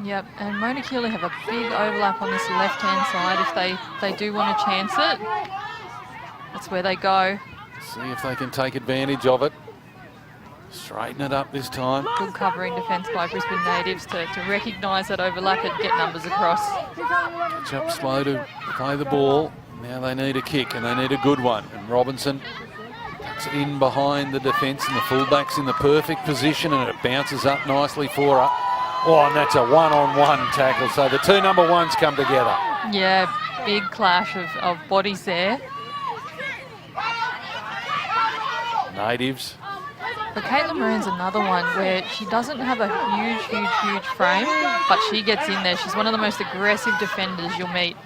Yep, and Mona Keeley have a big overlap on this left-hand side if they do want to chance it. That's where they go. See if they can take advantage of it. Straighten it up this time. Good covering defence by Brisbane natives to recognise that overlap and get numbers across. Catch up slow to play the ball. Now they need a kick and they need a good one. And Robinson tucks it in behind the defence and the fullback's in the perfect position and it bounces up nicely for her. Oh, and that's a one-on-one tackle. So the two number ones come together. Yeah, big clash of bodies there. Natives. But Caitlin Moran's another one where she doesn't have a huge frame, but she gets in there. She's one of the most aggressive defenders you'll meet.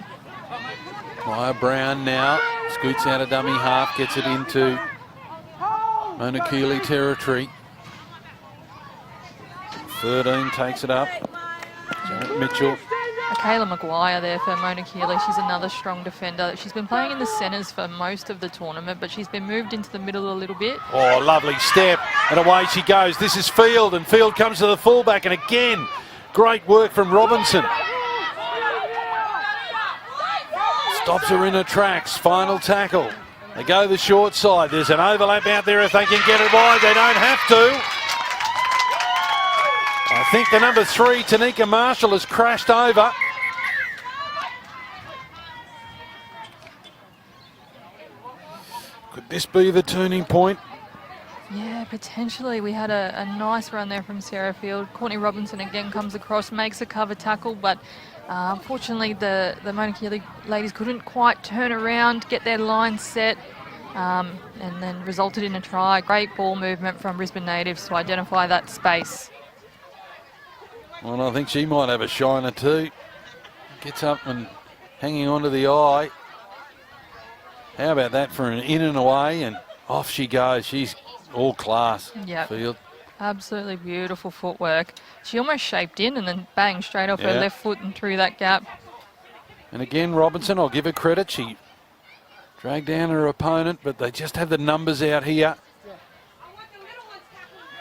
Maya Brown now scoots out of dummy half, gets it into Mona Keeley territory. 13 takes it up. Janet Mitchell. Kayla Maguire there for Mona Keeley. She's another strong defender. She's been playing in the centres for most of the tournament, but she's been moved into the middle a little bit. Oh, lovely step. And away she goes. This is Field, and Field comes to the fullback. And again, great work from Robinson. Stops her in her tracks. Final tackle. They go the short side. There's an overlap out there if they can get it wide. They don't have to. I think the number 3, Tanika Marshall, has crashed over. Could this be the turning point? Yeah, potentially. We had a nice run there from Sarah Field. Courtney Robinson again comes across, makes a cover tackle, but unfortunately the Mona Keeley ladies couldn't quite turn around, get their line set, and then resulted in a try. Great ball movement from Brisbane natives to identify that space. Well, I think she might have a shiner too. Gets up and hanging on to the eye. How about that for an in and away, and off she goes. She's all class. Yep. Field. Absolutely beautiful footwork. She almost shaped in and then bang, straight off her left foot and through that gap. And again, Robinson, I'll give her credit. She dragged down her opponent, but they just have the numbers out here.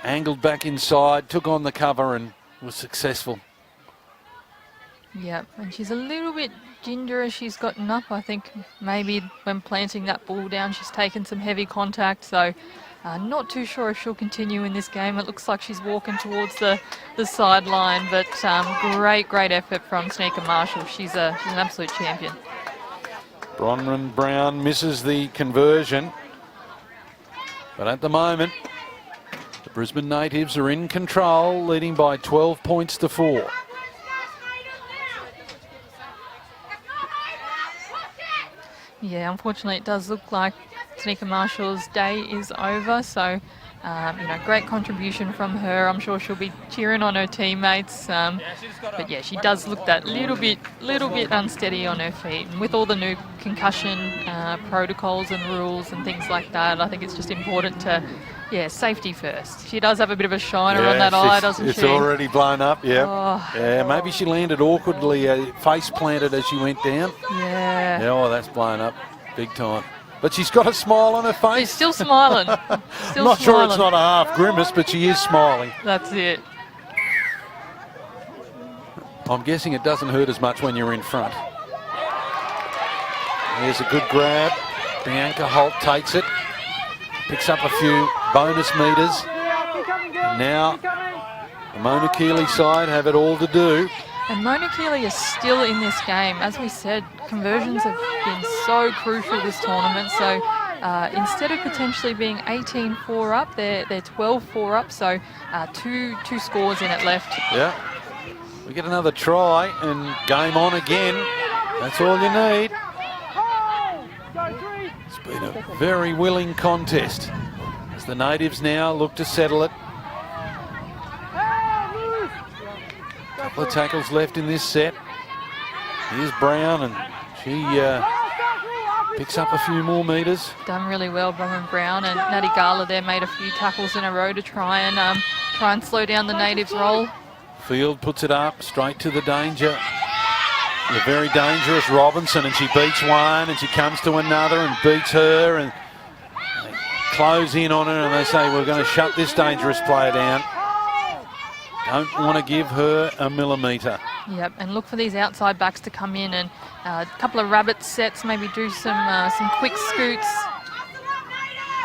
Angled back inside, took on the cover and was successful. Yep, and she's a little bit ginger as she's gotten up. I think maybe when planting that ball down, she's taken some heavy contact. So not too sure if she'll continue in this game. It looks like she's walking towards the sideline, but great effort from Tanika Marshall. She's an absolute champion. Bronwyn Brown misses the conversion. But at the moment, the Brisbane natives are in control, leading by 12 points to 4. Yeah, unfortunately it does look like Tanika Marshall's day is over, so great contribution from her. I'm sure she'll be cheering on her teammates, but yeah, she does look that little bit unsteady on her feet. And with all the new concussion protocols and rules and things like that, I think it's just important to, safety first. She does have a bit of a shiner on that eye, doesn't she? It's already blown up, yeah. Oh. Yeah, maybe she landed awkwardly, face planted as she went down. Yeah. Yeah, oh, that's blown up big time. but she's got a smile on her face. She's still smiling. I'm not sure it's not a half grimace, but she is smiling. That's it. I'm guessing it doesn't hurt as much when you're in front. Here's a good grab. Bianca Holt takes it. Picks up a few bonus metres. Now, the Mona Keeley side have it all to do. And Mona Keeley is still in this game. As we said, conversions have been so crucial this tournament. So instead of potentially being 18-4 up, they're 12-4 up. So two scores in it left. Yeah. We get another try and game on again. That's all you need. It's been a very willing contest as the natives now look to settle it. Couple of tackles left in this set. Here's Brown, and she picks up a few more metres. Done really well, Bronwyn Brown, and Natty Gala there made a few tackles in a row to try and slow down the natives' roll. Field puts it up straight to the danger. The very dangerous Robinson, and she beats one, and she comes to another and beats her, and they close in on her, and they say, we're going to shut this dangerous player down. Don't want to give her a millimetre. Yep, and look for these outside backs to come in, and a couple of rabbit sets, maybe do some quick scoots.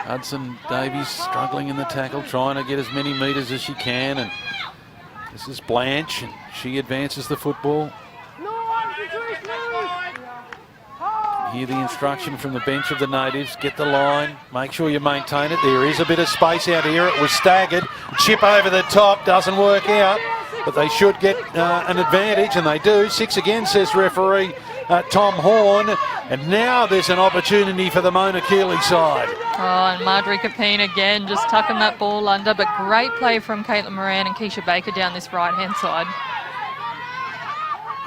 Hudson Davies struggling in the tackle, trying to get as many metres as she can, and this is Blanche, and she advances the football. Hear the instruction from the bench of the natives. Get the line. Make sure you maintain it. There is a bit of space out here. It was staggered. Chip over the top. Doesn't work out. But they should get an advantage, and they do. 6 again, says referee Tom Horn. And now there's an opportunity for the Mona Keeley side. Oh, and Marjorie Capine again, just tucking that ball under. But great play from Caitlin Moran and Keisha Baker down this right-hand side.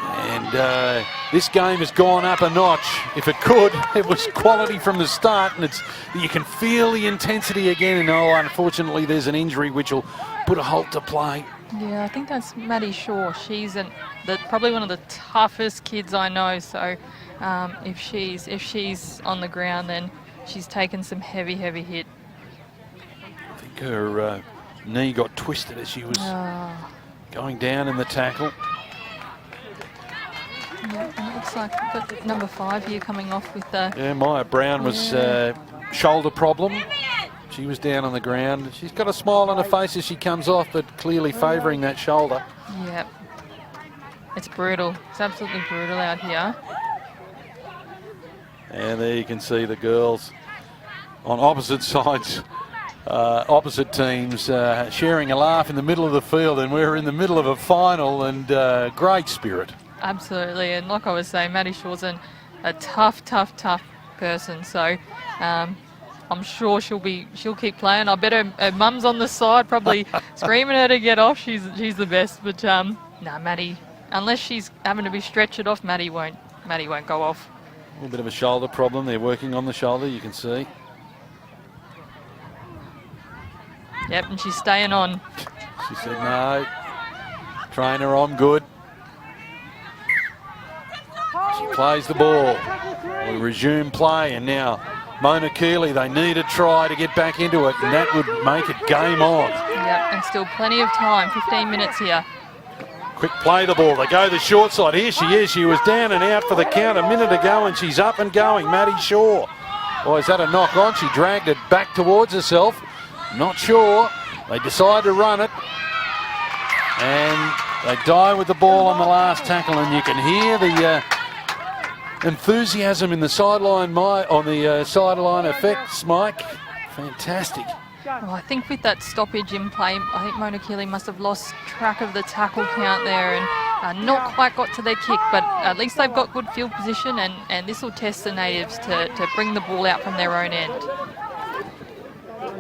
And this game has gone up a notch. If it could, it was quality from the start, and you can feel the intensity again. And unfortunately, there's an injury which will put a halt to play. Yeah, I think that's Maddie Shaw. She's probably one of the toughest kids I know. So if she's on the ground, then she's taken some heavy hit. I think her knee got twisted as she was going down in the tackle. Yeah, and it looks like we've got number 5 here coming off with the... Yeah, Maya Brown was shoulder problem. She was down on the ground. She's got a smile on her face as she comes off, but clearly favouring that shoulder. Yep. It's brutal. It's absolutely brutal out here. And there you can see the girls on opposite sides, opposite teams, sharing a laugh in the middle of the field, and we're in the middle of a final, and great spirit. Absolutely, and like I was saying, Maddie Shaw's a tough person. So I'm sure she'll keep playing. I bet her mum's on the side, probably screaming at her to get off. She's the best, but Maddie, unless she's having to be stretched off, Maddie won't go off. A little bit of a shoulder problem. They're working on the shoulder, you can see. Yep, and she's staying on. She said no. Trainer, I'm good. She plays the ball. We resume play, and now Mona Keeley, they need a try to get back into it, and that would make it game on. Yep, and still plenty of time, 15 minutes here. Quick play the ball. They go the short side. Here she is. She was down and out for the count a minute ago, and she's up and going. Maddie Shaw. Oh, is that a knock on? She dragged it back towards herself. Not sure. They decide to run it, and they die with the ball on the last tackle, and you can hear the enthusiasm in the sideline, sideline effects, Mike. Fantastic. Well, I think with that stoppage in play, I think Mona Keeley must have lost track of the tackle count there and not quite got to their kick, but at least they've got good field position, and this will test the natives to bring the ball out from their own end.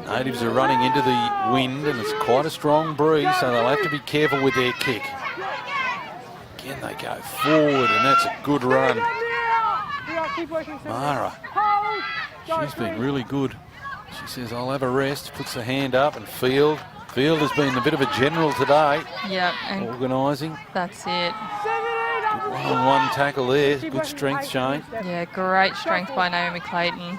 Natives are running into the wind, and it's quite a strong breeze, so they'll have to be careful with their kick. Again, they go forward, and that's a good run. Mara, she's been really good. She says, I'll have a rest, puts her hand up, and Field has been a bit of a general today. Yeah, and organising. That's it. Good one tackle there. Good strength, Shane. Yeah, great strength by Naomi Clayton.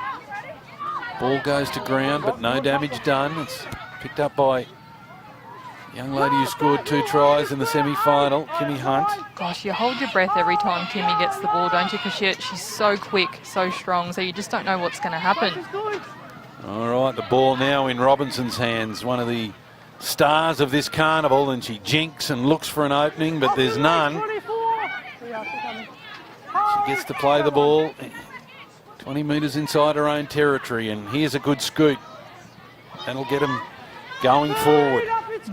Ball goes to ground, but no damage done. It's picked up by a young lady who scored 2 tries in the semi-final, Kimmy Hunt. Gosh, you hold your breath every time Kimmy gets the ball, don't you? Because she's so quick, so strong, so you just don't know what's going to happen. All right, the ball now in Robinson's hands, one of the stars of this carnival, and she jinks and looks for an opening, but there's none. She gets to play the ball 20 metres inside her own territory, and here's a good scoot. That'll get them going forward.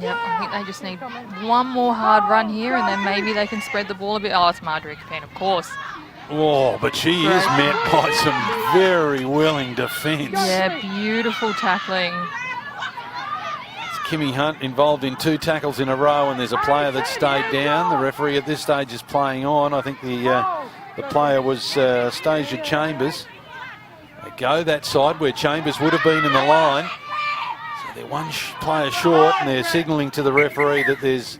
Yep, I think they just need one more hard run here, and then maybe they can spread the ball a bit. Oh, it's Marjorie Capen, of course. Oh, but she is met by some very willing defence. Yeah, beautiful tackling. It's Kimmy Hunt involved in 2 tackles in a row, and there's a player that stayed down. The referee at this stage is playing on. I think the player was Stasia Chambers. They go that side where Chambers would have been in the line. So they're one player short, and they're signalling to the referee that there's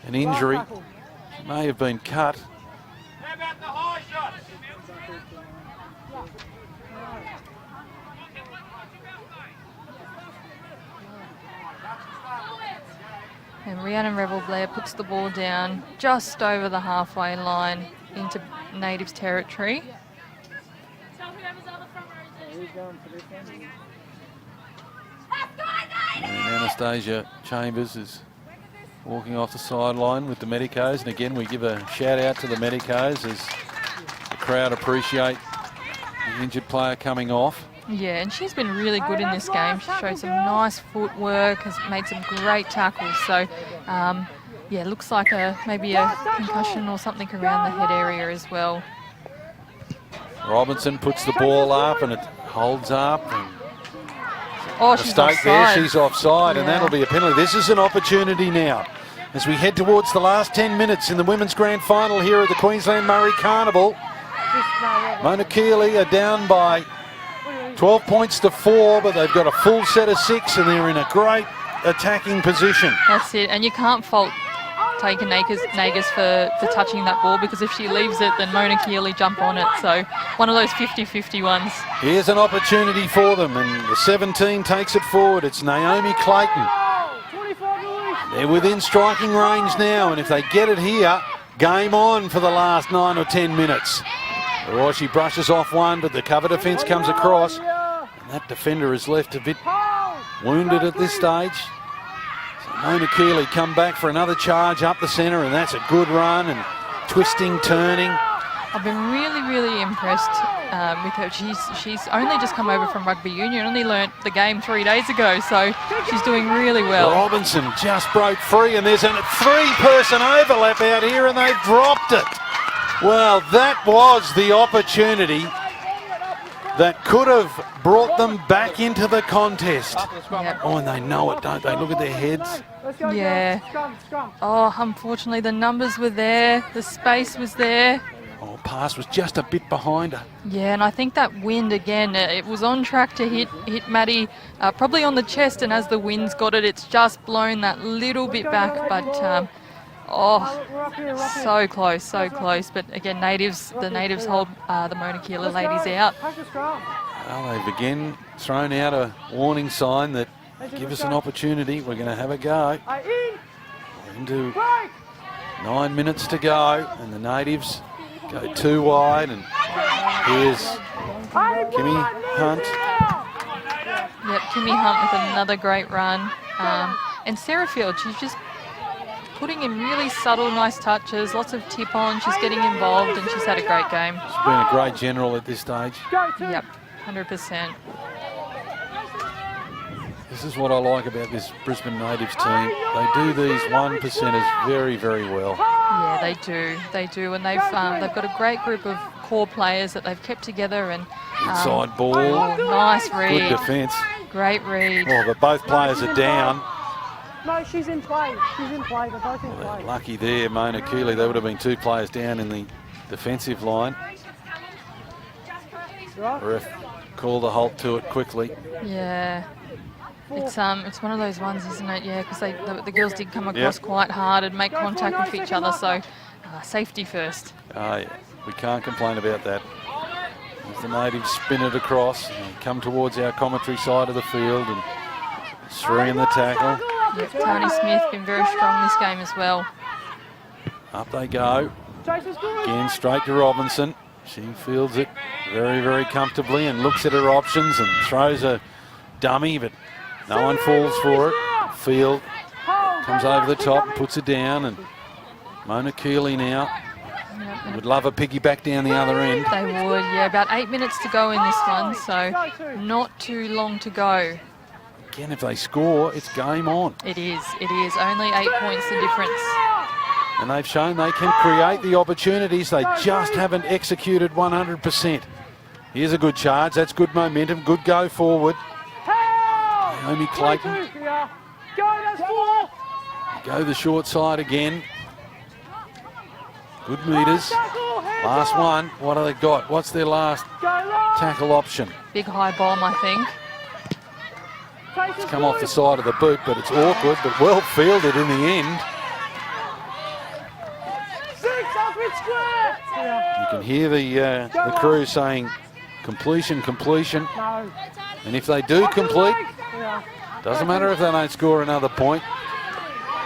an injury. She may have been cut. And Rhiannon Revel-Blair puts the ball down just over the halfway line into Natives territory. And Anastasia Chambers is walking off the sideline with the Medicos. And again, we give a shout out to the Medicos as the crowd appreciate the injured player coming off. Yeah, and she's been really good in this game. She showed some nice footwork, has made some great tackles. So, yeah, looks like maybe a concussion or something around the head area as well. Robinson puts the ball up and it holds up. And oh, she's mistake offside. there, she's offside, Yeah. and that'll be a penalty. This is an opportunity now as we head towards the last 10 minutes in the women's grand final here at the Queensland Murri Carnival. Mona Keeley are down by 12 points to 4, but they've got a full set of 6 and they're in a great attacking position. That's it, and you can't fault Taker Nagas for touching that ball, because if she leaves it, then Mona Keeley jump on it. So one of those 50-50 ones. Here's an opportunity for them, and the 17 takes it forward. It's Naomi Clayton. They're within striking range now, and if they get it here, game on for the last 9 or 10 minutes. Oh, she brushes off one, but the cover defence comes across, and that defender is left a bit wounded at this stage. So Mona Keeley come back for another charge up the centre, and that's a good run and twisting, turning. I've been really, really impressed with her. She's only just come over from rugby union, only learnt the game 3 days ago, so she's doing really well. Robinson just broke free, and there's a 3-person overlap out here, and they've dropped it. Well, that was the opportunity that could have brought them back into the contest. Yep. Oh, and they know it, don't they? Look at their heads. Yeah. Oh, unfortunately, the numbers were there, the space was there. Oh, pass was just a bit behind her. Yeah, and I think that wind again, it was on track to hit Maddie probably on the chest, and as the wind's got it, it's just blown that little bit back, but oh, so close, so close. But again, the natives hold the Mona Keeley ladies out. Well, they've again thrown out a warning sign that give us an opportunity, we're going to have a go. We're into 9 minutes to go, and the natives go 2 wide, and here's Kimmy Hunt. Yep, Kimmy Hunt with another great run. And Sarah Field, she's just putting in really subtle, nice touches, lots of tip on, she's getting involved, and she's had a great game. She's been a great general at this stage. Yep, 100%. This is what I like about this Brisbane Natives team. They do these 1%ers very, very well. Yeah, they do, and they've got a great group of core players that they've kept together. And Inside ball. Oh, nice read. Good defence. Great read. Oh, but both players are down. No, she's in play. She's in play. They're both in Well, play. lucky there, Mona Keeley. There would have been 2 players down in the defensive line. The ref called a halt to it quickly. Yeah. It's one of those ones, isn't it? Yeah, because the girls did come across quite hard and make contact with each other, so safety first. Yeah, we can't complain about that. As the natives spin it across and come towards our commentary side of the field, and 3 in the tackle. Yep, Tony Smith been very strong this game as well. Up they go. Again, straight to Robinson. She fields it very, very comfortably and looks at her options and throws a dummy, but no one falls for it. Field comes over the top and puts it down, and Mona Keeley now would love a piggyback down the other end. They would, yeah. About 8 minutes to go in this one, so not too long to go. Again, if they score, it's game on. It is. Only 8 points the difference. And they've shown they can create the opportunities. They just haven't executed 100%. Here's a good charge. That's good momentum. Good go forward. Naomi Clayton. Go the short side again. Good meters. Last one. What have they got? What's their last tackle option? Big high bomb, I think. It's come off the side of the boot, but it's awkward, but well fielded in the end. You can hear the crew saying completion, completion. And if they do complete, doesn't matter if they don't score another point,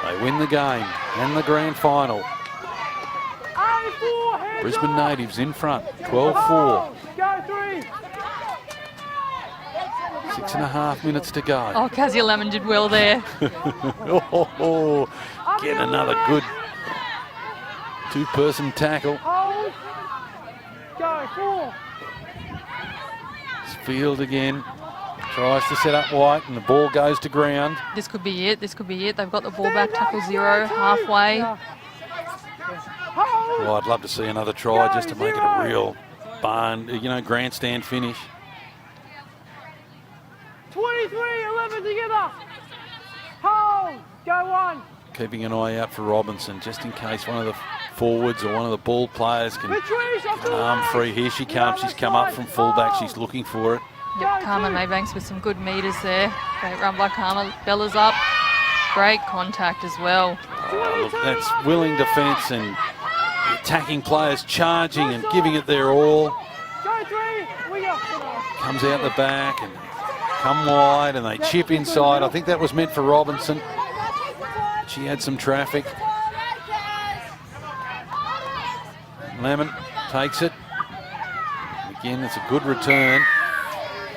they win the game and the grand final. Brisbane natives in front, 12-4. 6.5 minutes to go. Oh, Kazia Lemon did well there. Get another good two-person tackle. Field again. Tries to set up White, and the ball goes to ground. This could be it. They've got the ball back, tackle 0, halfway. Well, I'd love to see another try just to make it a real barn, grandstand finish. 23-11 together. Hold. Go one. Keeping an eye out for Robinson, just in case one of the forwards or one of the ball players can arm free. Here she comes. She's come up from fullback. She's looking for it. Yep, Karma Maybanks with some good meters there. Great run by Karma. Bella's up. Great contact as well. Oh, look, that's willing defence and attacking players charging and giving it their all. Comes out the back and come wide, and they chip inside. I think that was meant for Robinson. She had some traffic. Lemon takes it. Again, it's a good return.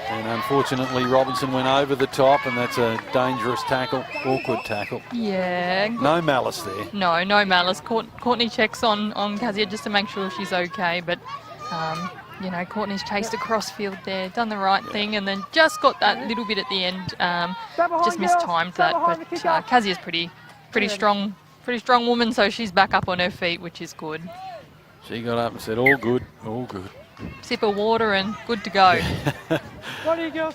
And unfortunately, Robinson went over the top, and that's a dangerous tackle, awkward tackle. Yeah. No malice there. No malice. Courtney checks on Kazia just to make sure she's okay, but Courtney's chased across field there, done the right thing, and then just got that little bit at the end. Just mistimed that, but Kazia's pretty strong woman, so she's back up on her feet, which is good. She got up and said, all good, all good. Sip of water and good to go. What do you go?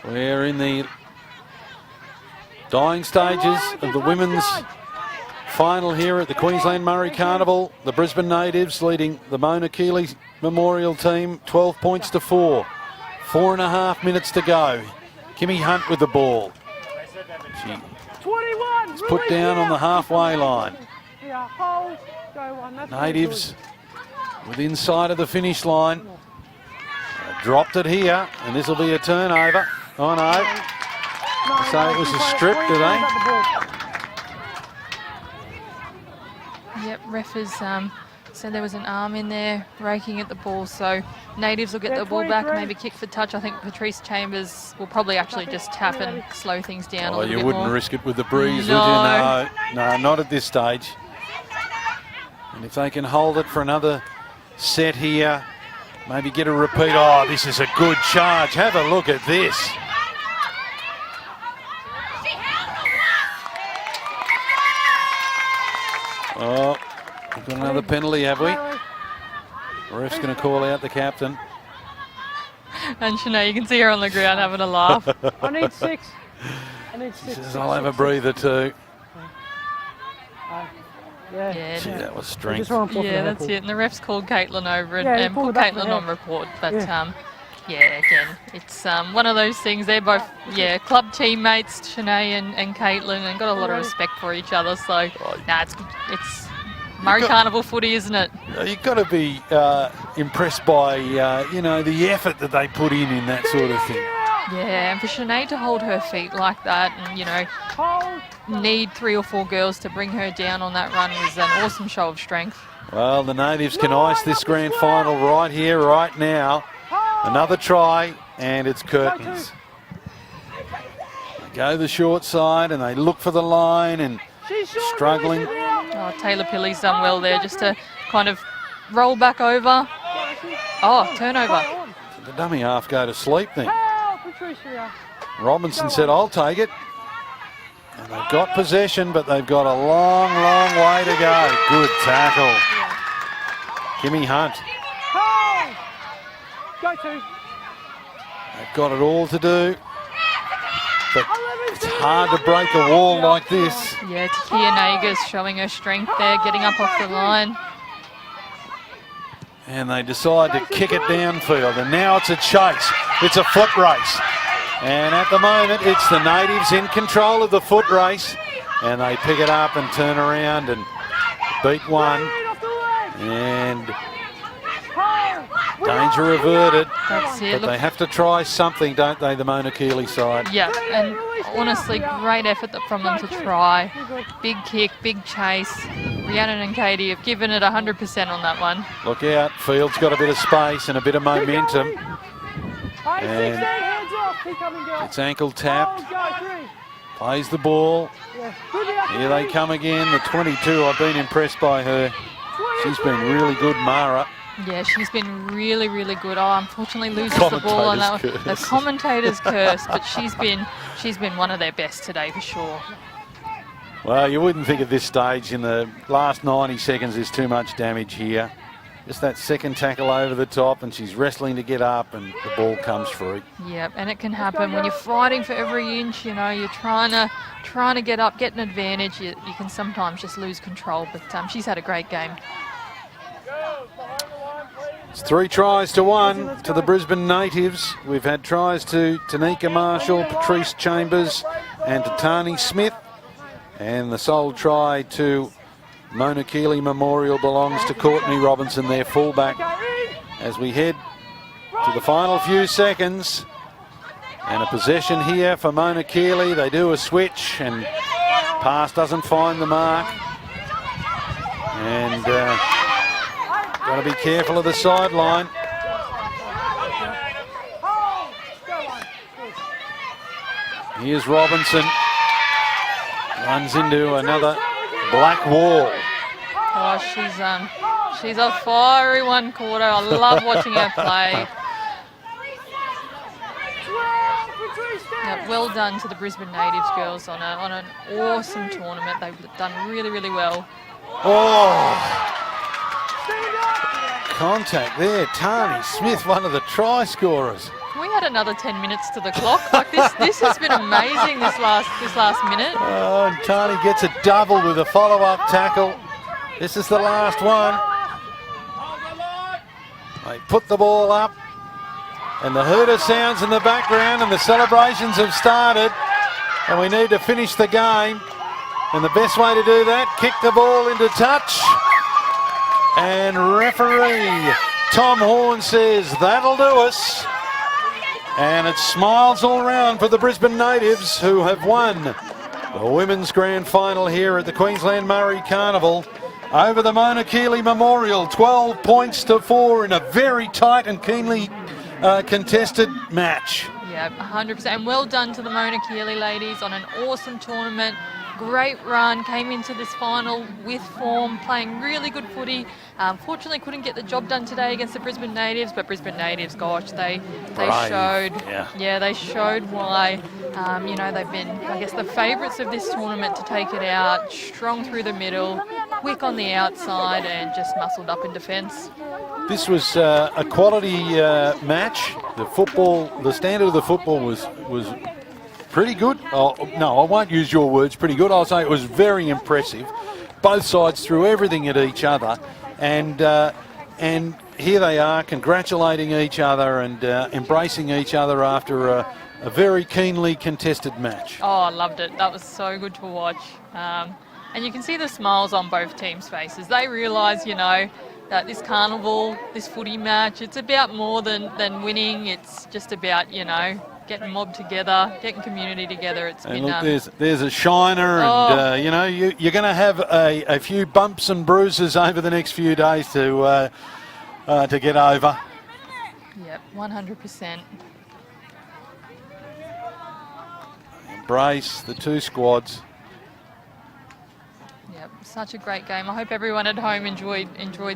We're in the dying stages of the women's final here at the Queensland Murri Carnival. The Brisbane natives leading the Mona Keeley Memorial team 12 points to 4. 4.5 minutes to go. Kimmy Hunt with the ball. She's put down on the halfway line. Natives within sight of the finish line. Dropped it here, and this will be a turnover. Oh no. So it was a strip, did they? Yep, ref has said there was an arm in there raking at the ball, so natives will get the ball back, maybe kick for touch. I think Patrice Chambers will probably actually just tap and slow things down a little bit more. You wouldn't risk it with the breeze, would you? No, not at this stage. And if they can hold it for another set here, maybe get a repeat. Oh, this is a good charge. Have a look at this. Oh, we've got another penalty, have we? Ref's going to call out the captain. And Shanae, you can see her on the ground having a laugh. I need 6. She says, I'll have a breather too. Yeah, gee, that was strength. Yeah, that's it. And the ref's called Caitlin over and put Caitlin on report. But again, it's one of those things. They're both club teammates, Shanae and Caitlin, and got a lot of respect for each other. So it's Murri Carnival footy, isn't it? You've got to be impressed by, you know, the effort that they put in that sort of thing. Yeah, and for Sinead to hold her feet like that and, you know, need 3 or 4 girls to bring her down on that run was an awesome show of strength. Well, the Natives can ice this grand final right here, right now. Another try, and it's curtains. They go the short side, and they look for the line, and struggling. Oh, Taylor Pilley's done well there just to kind of roll back over. Oh, turnover. Did the dummy half go to sleep then? Robinson said, I'll take it. And they've got possession, but they've got a long, long way to go. Good tackle. Kimmy Hunt. Go to. They've got it all to do. But it's hard to break a wall like this. Yeah, Takia Nagas showing her strength there, getting up off the line. And they decide to kick it downfield. And now it's a chase. It's a foot race. And at the moment, it's the Natives in control of the foot race. And they pick it up and turn around and beat one. And danger averted. That's it. But they have to try something, don't they, the Mona Keeley side? Yeah, and honestly, great effort from them to try. Big kick, big chase. Rhiannon and Katie have given it 100% on that one. Look out, Field's got a bit of space and a bit of momentum. And it's ankle tapped. Plays the ball. Here they come again. The 22, I've been impressed by her. She's been really good, Mara. Yeah, she's been really, really good. Oh, unfortunately loses the ball on that one. The commentator's curse, but she's been one of their best today for sure. Well, you wouldn't think at this stage in the last 90 seconds there's too much damage here. Just that second tackle over the top, and she's wrestling to get up, and the ball comes free. Yep, and it can happen when you're fighting for every inch. You know, you're trying to get up, get an advantage. You can sometimes just lose control. But she's had a great game. It's 3 tries to 1 to the Brisbane Natives. We've had tries to Tanika Marshall, Patrice Chambers, and to Tani Smith, and the sole try to Mona Keeley Memorial belongs to Courtney Robinson, their fullback, as we head to the final few seconds. And a possession here for Mona Keeley. They do a switch and pass doesn't find the mark. And got to be careful of the sideline. Here's Robinson. Runs into another black wall. Oh, she's a fiery one quarter. I love watching her play. Yeah, well done to the Brisbane Natives girls on an awesome tournament. They've done really, really well. Oh, contact there. Tani Smith, one of the try scorers. We had another 10 minutes to the clock. Like this has been amazing this last minute. Oh, and Tani gets a double with a follow-up tackle. This is the last one. They put the ball up, and the hooter sounds in the background, and the celebrations have started, and we need to finish the game. And the best way to do that, kick the ball into touch. And referee Tom Horn says that'll do us. And it's smiles all around for the Brisbane Natives, who have won the women's grand final here at the Queensland Murri Carnival over the Mona Keeley Memorial, 12 points to 4 in a very tight and keenly contested match. Yeah, 100%. And well done to the Mona Keeley ladies on an awesome tournament. Great run, came into this final with form, playing really good footy. Fortunately couldn't get the job done today against the Brisbane Natives, but Brisbane Natives, gosh, they showed, they showed why, you know, they've been, I guess, the favourites of this tournament to take it out, strong through the middle, quick on the outside, and just muscled up in defence. This was a quality match. The standard of the football was pretty good. Oh, no, I won't use your words, pretty good. I'll say it was very impressive. Both sides threw everything at each other. And here they are congratulating each other and embracing each other after a very keenly contested match. Oh, I loved it. That was so good to watch. And you can see the smiles on both teams' faces. They realise, you know, that this carnival, this footy match, it's about more than winning. It's just about, you know, getting mob together, getting community together. It's And been... look, there's a shiner, and you know, you're going to have a few bumps and bruises over the next few days to get over. Yep, 100%. Embrace the two squads. Yep, such a great game. I hope everyone at home enjoyed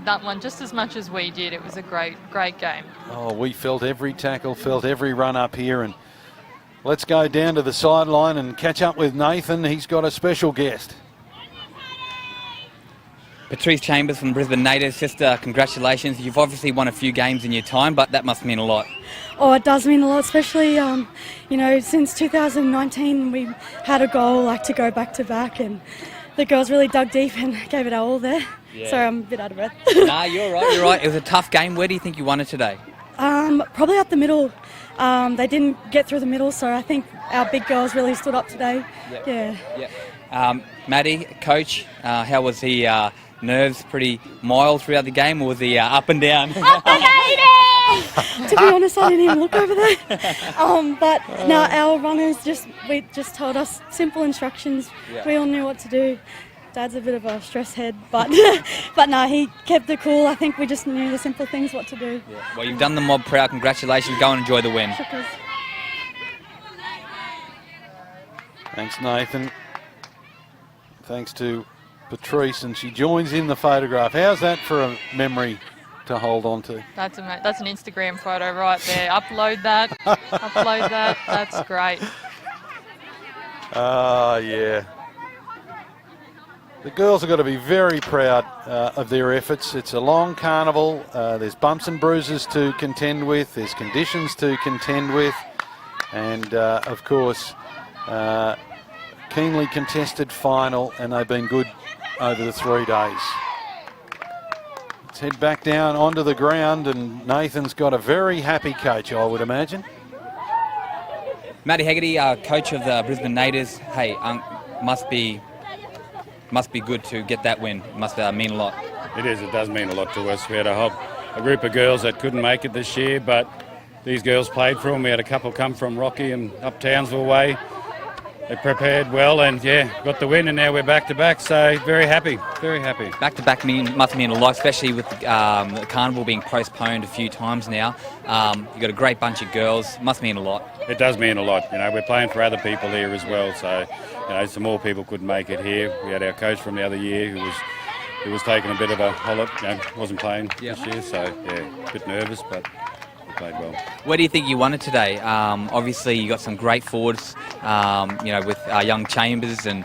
that one just as much as we did. It was a great game. Oh, we felt every tackle, felt every run up here, and let's go down to the sideline and catch up with Nathan. He's got a special guest. Patrice Chambers from Brisbane Natives, just congratulations. You've obviously won a few games in your time, but that must mean a lot. Oh, it does mean a lot, especially, you know, since 2019 we had a goal like to go back to back, and the girls really dug deep and gave it our all there. Yeah. Sorry, I'm a bit out of breath. Nah, you're right. It was a tough game. Where do you think you won it today? Probably up the middle. They didn't get through the middle, so I think our big girls really stood up today. Yep. Yeah. Yep. Maddie, coach, how was he? Nerves pretty mild throughout the game, or was he up and down? To be honest, I didn't even look over there. But no, our runners just told us simple instructions. Yeah. We all knew what to do. Dad's a bit of a stress head, but but no, he kept it cool. I think we just knew the simple things, what to do. Yeah. Well, you've done the mob proud. Congratulations. Go and enjoy the win. Shukers. Thanks, Nathan. Thanks to Patrice, and she joins in the photograph. How's that for a memory to hold on to? That's an Instagram photo right there. Upload that. Upload that. That's great. Yeah. The girls have got to be very proud of their efforts. It's a long carnival. There's bumps and bruises to contend with. There's conditions to contend with. And, of course, keenly contested final, and they've been good over the 3 days. Let's head back down onto the ground, and Nathan's got a very happy coach, I would imagine. Matty Haggerty, coach of the Brisbane Natives. Hey, must be good to get that win. Must mean a lot. It is. It does mean a lot to us. We had a group of girls that couldn't make it this year, but these girls played for them. We had a couple come from Rocky and up Townsville way. They prepared well, and yeah, got the win, and now we're back to back. So very happy, very happy. Back to back must mean a lot, especially with the carnival being postponed a few times now. You've got a great bunch of girls. Must mean a lot. It does mean a lot. You know, we're playing for other people here as well. So, you know, some more people couldn't make it here. We had our coach from the other year who was taking a bit of a holiday. You know, wasn't playing this year. So yeah, a bit nervous, but played well. Where do you think you won it today? Obviously, you got some great forwards, you know, with young Chambers, and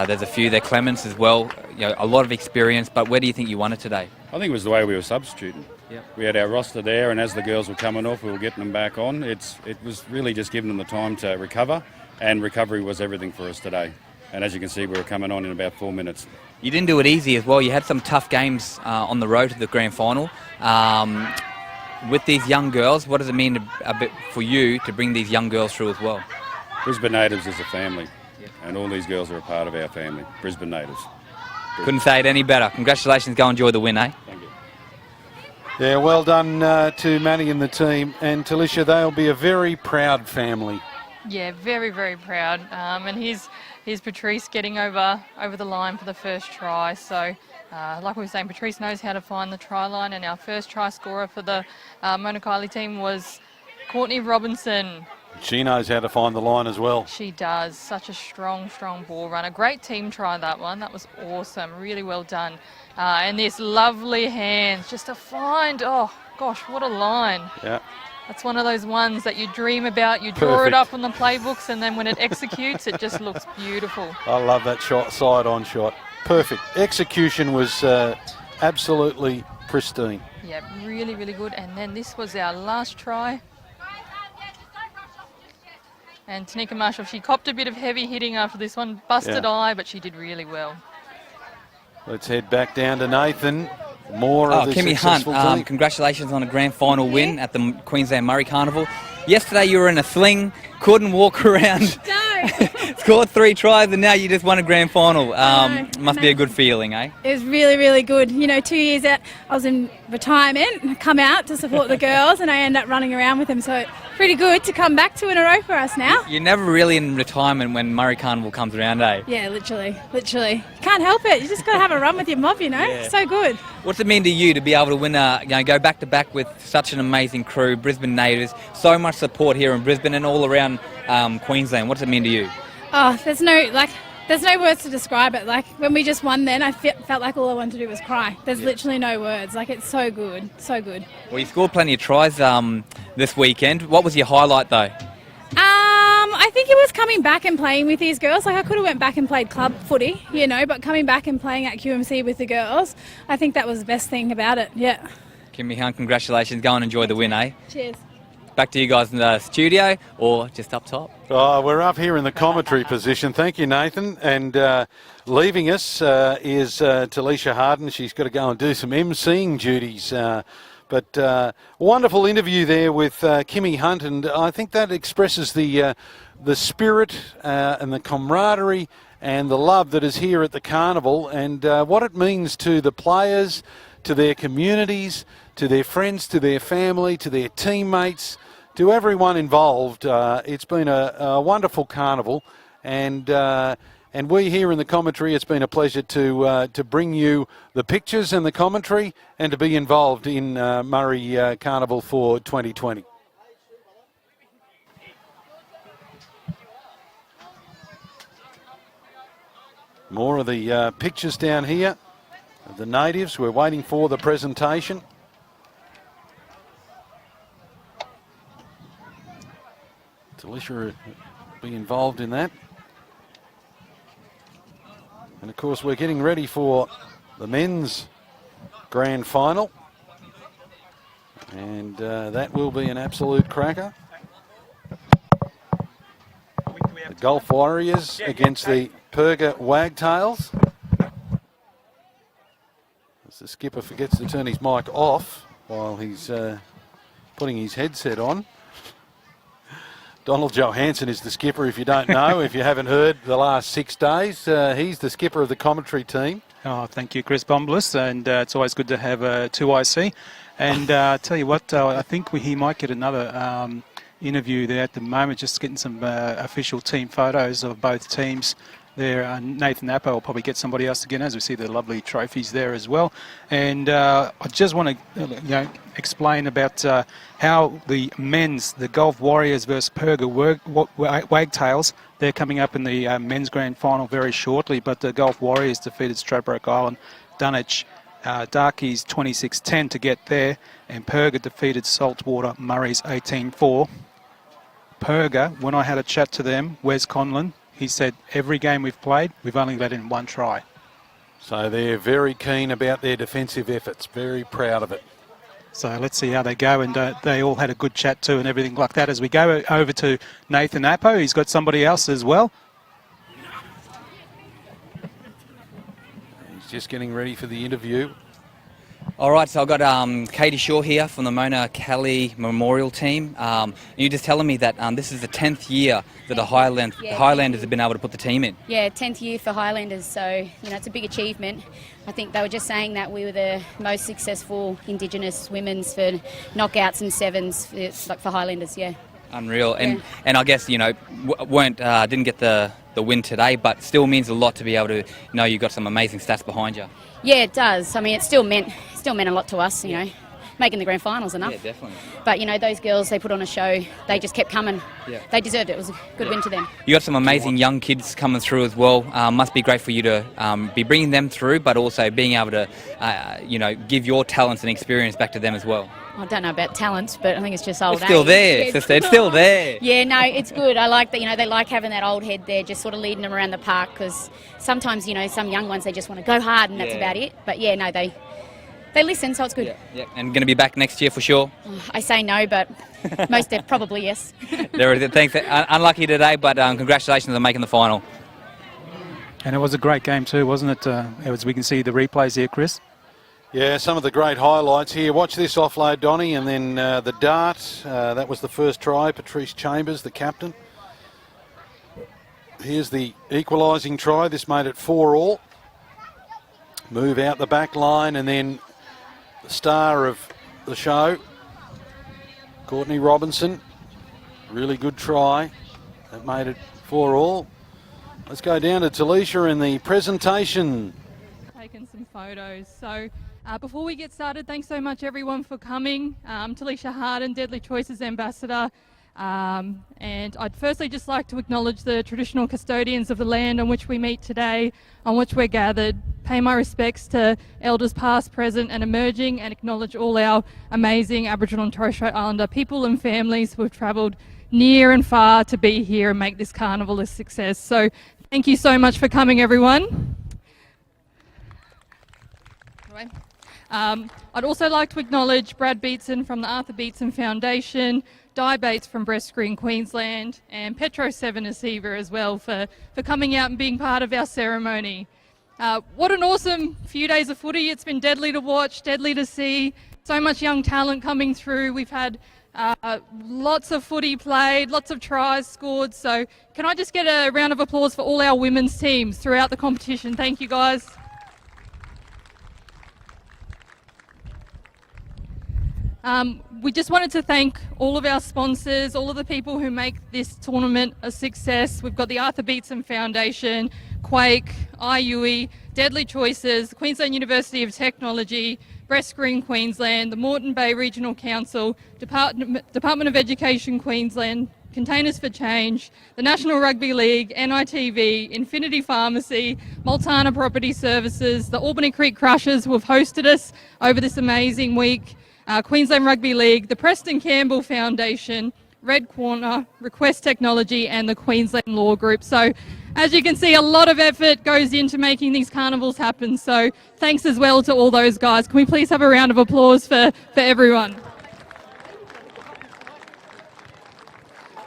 there's a few there, Clements as well. You know, a lot of experience. But where do you think you won it today? I think it was the way we were substituting. Yep. We had our roster there, and as the girls were coming off, we were getting them back on. It was really just giving them the time to recover, and recovery was everything for us today. And as you can see, we were coming on in about 4 minutes. You didn't do it easy as well. You had some tough games on the road to the grand final. With these young girls, what does it mean a bit for you to bring these young girls through as well? Brisbane Natives is a family, and all these girls are a part of our family. Brisbane Natives. Couldn't say it any better. Congratulations. Go enjoy the win, eh? Thank you. Yeah, well done to Manny and the team. And Talisha, they'll be a very proud family. Yeah, very, very proud. And here's Patrice getting over the line for the first try. So, like we were saying, Patrice knows how to find the try line, and our first try scorer for the Mona Kielly team was Courtney Robinson. She knows how to find the line as well. She does. Such a strong ball runner. Great team try, that one. That was awesome. Really well done. And this lovely hands just to find, oh gosh, what a line. Yeah. That's one of those ones that you dream about. You draw it up on the playbooks, and then when it executes, it just looks beautiful. I love that shot, side-on shot. Perfect. Execution was absolutely pristine. Yeah, really, really good. And then this was our last try. And Tanika Marshall, she copped a bit of heavy hitting after this one. Busted eye, but she did really well. Let's head back down to Nathan. More of the Kimmy Hunt, successful team. congratulations on a grand final win at the Queensland Murri Carnival. Yesterday you were in a sling, couldn't walk around. No. Scored 3 tries and now you just won a grand final. Must be a good feeling, eh? It was really, really good. You know, 2 years out, I was in retirement, come out to support the girls, and I end up running around with them. So pretty good to come back 2 in a row for us now. You're never really in retirement when Murri Carnival comes around, eh? Yeah, literally. Can't help it. You just got to have a run with your mob, you know. Yeah. So good. What's it mean to you to be able to win go back to back with such an amazing crew, Brisbane natives, so much support here in Brisbane and all around Queensland? What's it mean to you? Oh, there's no words to describe it. Like when we just won then, I felt like all I wanted to do was cry. There's literally no words. Like it's so good, so good. Well, you scored plenty of tries this weekend. What was your highlight though? I think it was coming back and playing with these girls. Like I could have went back and played club footy, you know, but coming back and playing at QMC with the girls, I think that was the best thing about it. Yeah. Kimmy Hunt, congratulations. Go and enjoy the win, eh? Cheers. Back to you guys in the studio or just up top. Oh, we're up here in the commentary position. Thank you, Nathan. And leaving us is Talisha Harden. She's got to go and do some emceeing duties. But wonderful interview there with Kimmy Hunt, and I think that expresses the spirit and the camaraderie and the love that is here at the Carnival, and what it means to the players, to their communities, to their friends, to their family, to their teammates, to everyone involved. It's been a wonderful Carnival, and we here in the commentary, it's been a pleasure to bring you the pictures and the commentary and to be involved in Murri Carnival for 2020. More of the pictures down here of the natives. We're waiting for the presentation. Talisha will be involved in that. And of course we're getting ready for the men's grand final. And that will be an absolute cracker. The Gulf Warriors against the Perga Wagtails. As the skipper forgets to turn his mic off while he's putting his headset on. Donald Johansson is the skipper, if you don't know, if you haven't heard the last 6 days. He's the skipper of the commentary team. Oh, thank you, Chris Bombless, and it's always good to have 2IC. And tell you what, I think he might get another interview there at the moment, just getting some official team photos of both teams there. Nathan Appo will probably get somebody else again, as we see the lovely trophies there as well. And I just want to explain about how the men's, the Gulf Warriors versus Perga Wagtails, they're coming up in the men's grand final very shortly, but the Gulf Warriors defeated Stradbroke Island Dunwich Darkies 26-10 to get there, and Perga defeated Saltwater Murray's 18-4. Perga, when I had a chat to them, Wes Conlon, he said every game we've played, we've only let in 1 try. So they're very keen about their defensive efforts, very proud of it. So let's see how they go, and they all had a good chat too and everything like that. As we go over to Nathan Appo, he's got somebody else as well. He's just getting ready for the interview. All right, so I've got Katie Shaw here from the Mona Kelly Memorial Team. You're just telling me that this is the 10th year that the Highlanders have been able to put the team in. Yeah, 10th year for Highlanders, so it's a big achievement. I think they were just saying that we were the most successful Indigenous women's for knockouts and sevens for Highlanders, yeah. Unreal, and I guess didn't get the win today, but still means a lot to be able to know you've got some amazing stats behind you. Yeah, it does. I mean, it still meant a lot to us, you know. Making the grand finals enough. Yeah, definitely. But, those girls, they put on a show. They just kept coming. Yeah. They deserved it. It was a good win to them. You got some amazing young kids coming through as well. Must be great for you to be bringing them through, but also being able to, give your talents and experience back to them as well. I don't know about talents, but I think it's just old age. It's still there, sister. It's still there. Yeah, no, it's good. I like that, they like having that old head there, just sort of leading them around the park, because sometimes, some young ones, they just want to go hard and that's about it. But, yeah, no, they listen, so it's good. Yeah. And going to be back next year for sure? I say no, but most probably yes. Thanks. Unlucky today, but congratulations on making the final. And it was a great game too, wasn't it? As we can see the replays here, Chris. Yeah, some of the great highlights here. Watch this offload, Donny, and then the dart. That was the first try. Patrice Chambers, the captain. here's the equalising try. This made it 4-all. Move out the back line, and then the star of the show, Courtney Robinson. Really good try. That made it 4-all. Let's go down to Talisha in the presentation. Taken some photos. So before we get started, thanks so much everyone for coming. Talisha Harden, Deadly Choices Ambassador. And I'd firstly just like to acknowledge the traditional custodians of the land on which we meet today, on which we're gathered, pay my respects to elders past, present and emerging, and acknowledge all our amazing Aboriginal and Torres Strait Islander people and families who have travelled near and far to be here and make this carnival a success. So thank you so much for coming, everyone. I'd also like to acknowledge Brad Beetson from the Arthur Beetson Foundation, Di Bates from Breast Screen Queensland, and Petro 7 Asiva as well for coming out and being part of our ceremony. What an awesome few days of footy. It's been deadly to watch, deadly to see. So much young talent coming through. We've had lots of footy played, lots of tries scored. So can I just get a round of applause for all our women's teams throughout the competition? Thank you, guys. We just wanted to thank all of our sponsors, all of the people who make this tournament a success. We've got the Arthur Beetson Foundation, Quake, IUE, Deadly Choices, Queensland University of Technology, Breast Screen Queensland, the Moreton Bay Regional Council, Department of Education Queensland, Containers for Change, the National Rugby League, NITV, Infinity Pharmacy, Multana Property Services, the Albany Creek Crushers who have hosted us over this amazing week, Queensland Rugby League, the Preston Campbell Foundation, Red Corner, Request Technology and the Queensland Law Group. So as you can see, a lot of effort goes into making these carnivals happen. So thanks as well to all those guys. Can we please have a round of applause for everyone?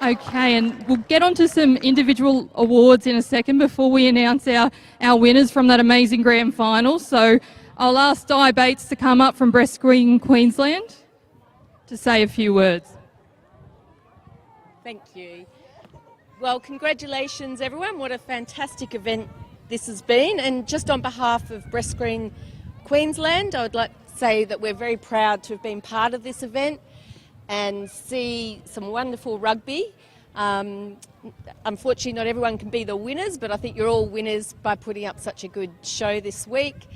Okay, and we'll get on to some individual awards in a second before we announce our winners from that amazing grand final. So I'll ask Di Bates to come up from Breast Screen Queensland to say a few words. Thank you. Well, congratulations everyone. What a fantastic event this has been. And just on behalf of Breast Screen Queensland, I would like to say that we're very proud to have been part of this event and see some wonderful rugby. Unfortunately, not everyone can be the winners, but I think you're all winners by putting up such a good show this week.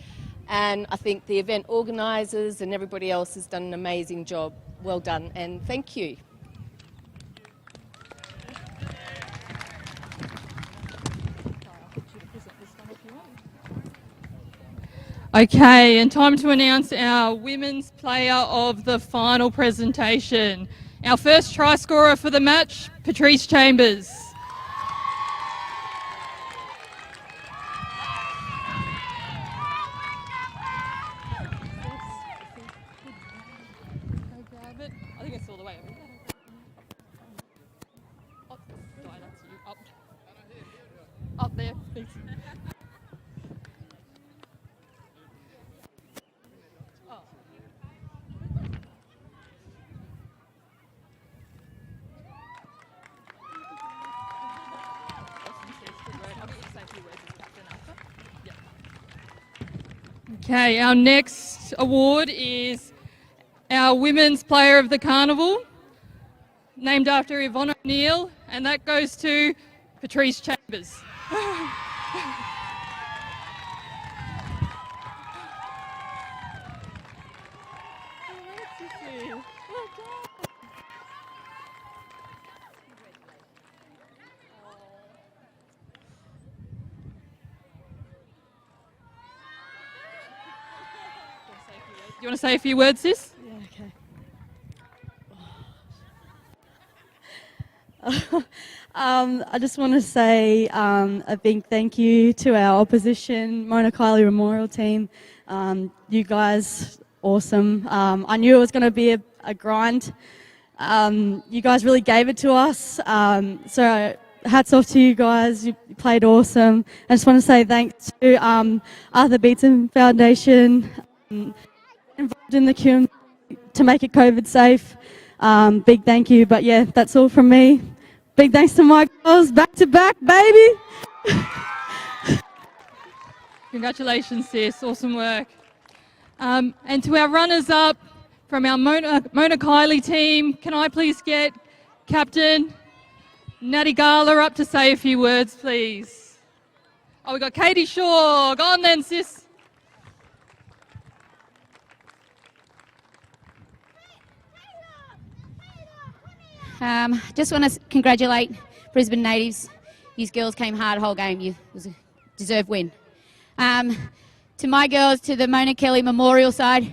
And I think the event organisers and everybody else has done an amazing job. Well done, and thank you. Okay, and time to announce our women's player of the final presentation. Our first try scorer for the match, Patrice Chambers. I think it's all the way over. Oh, that's you. Up there. Thanks. Okay, our next award is our Women's Player of the Carnival, named after Yvonne O'Neill, and that goes to Patrice Chambers. Do you want to say a few words, sis? Yeah, okay. I just want to say a big thank you to our opposition, Mona Kielly Memorial Team. You guys, awesome. I knew it was going to be a grind. You guys really gave it to us. So hats off to you guys. You played awesome. I just want to say thanks to Arthur Beetson Foundation, involved in the queue to make it COVID safe. Big thank you. But yeah, that's all from me. Big thanks to my girls, back to back, baby. Congratulations, sis. Awesome work. And to our runners-up from our Mona Kielly team, can I please get Captain Natty Gala up to say a few words, please? Oh, we've got Katie Shaw. Go on then, sis. Just want to congratulate Brisbane natives. These girls came hard whole game. It was a deserved win. To my girls, to the Mona Kielly Memorial side.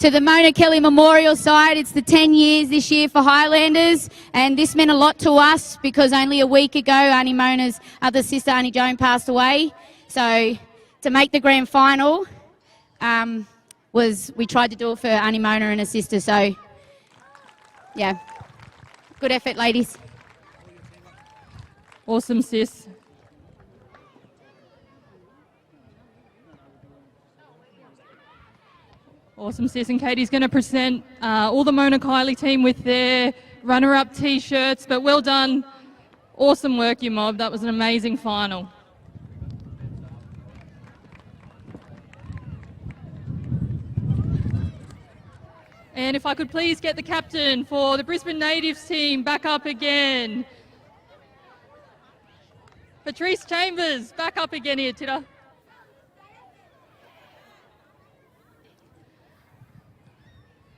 To the Mona Kielly Memorial side, it's the 10 years this year for Highlanders, and this meant a lot to us because only a week ago, Auntie Mona's other sister, Auntie Joan, passed away. So to make the grand final, we tried to do it for Auntie Mona and her sister. So, yeah, good effort, ladies. Awesome, sis. Awesome, sis. And Katie's going to present all the Mona Kielly team with their runner-up T-shirts. But well done. Awesome work, you mob. That was an amazing final. And if I could please get the captain for the Brisbane Natives team back up again. Patrice Chambers, back up again here, Titter.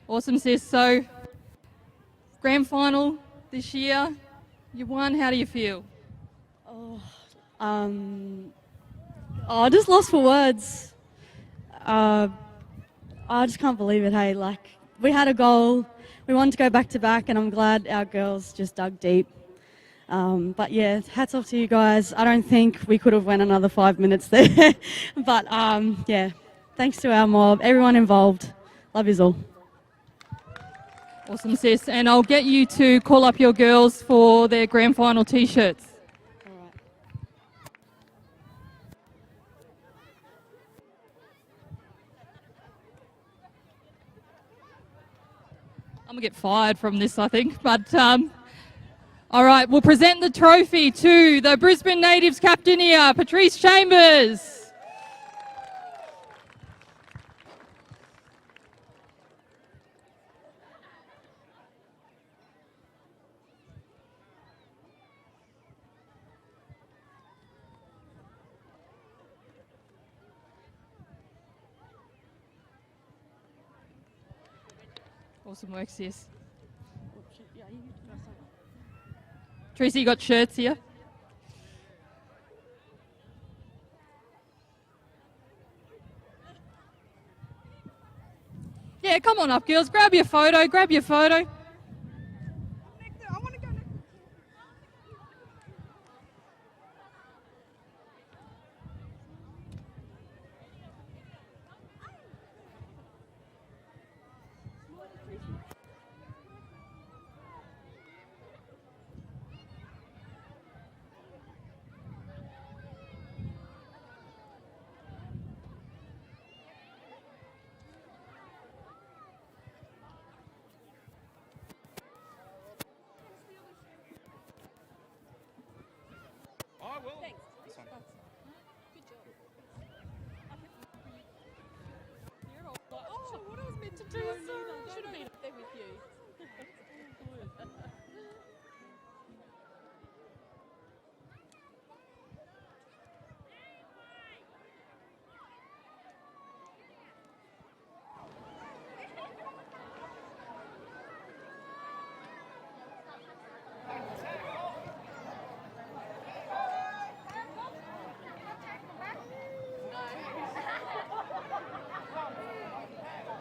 Awesome, sis. So, grand final this year, you won. How do you feel? I just lost for words. I just can't believe it, hey. Like, we had a goal, we wanted to go back to back, and I'm glad our girls just dug deep. But yeah, hats off to you guys. I don't think we could have went another 5 minutes there. But yeah, thanks to our mob, everyone involved. Love yous all. Awesome, sis. And I'll get you to call up your girls for their grand final T-shirts. All right. I'm going to get fired from this, I think. But, all right, we'll present the trophy to the Brisbane Natives captain here, Patrice Chambers. Awesome work, sis. Tracy, you got shirts here? Yeah, come on up, girls. Grab your photo, grab your photo.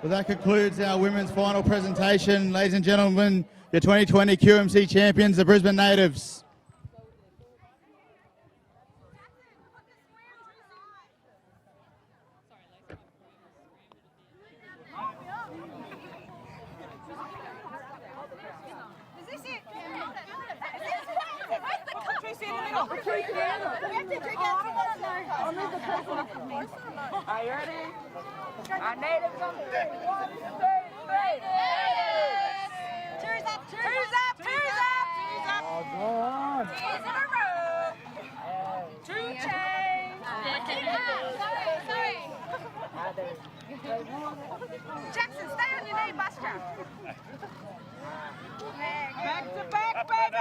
Well, that concludes our women's final presentation. Ladies and gentlemen, your 2020 QMC champions, the Brisbane Natives. Are you ready? Our natives on 3. 1, 2, 3. Two's up, two's up, two's up. Two chains. Jackson, stay on your knee, Buster. Back to back, baby.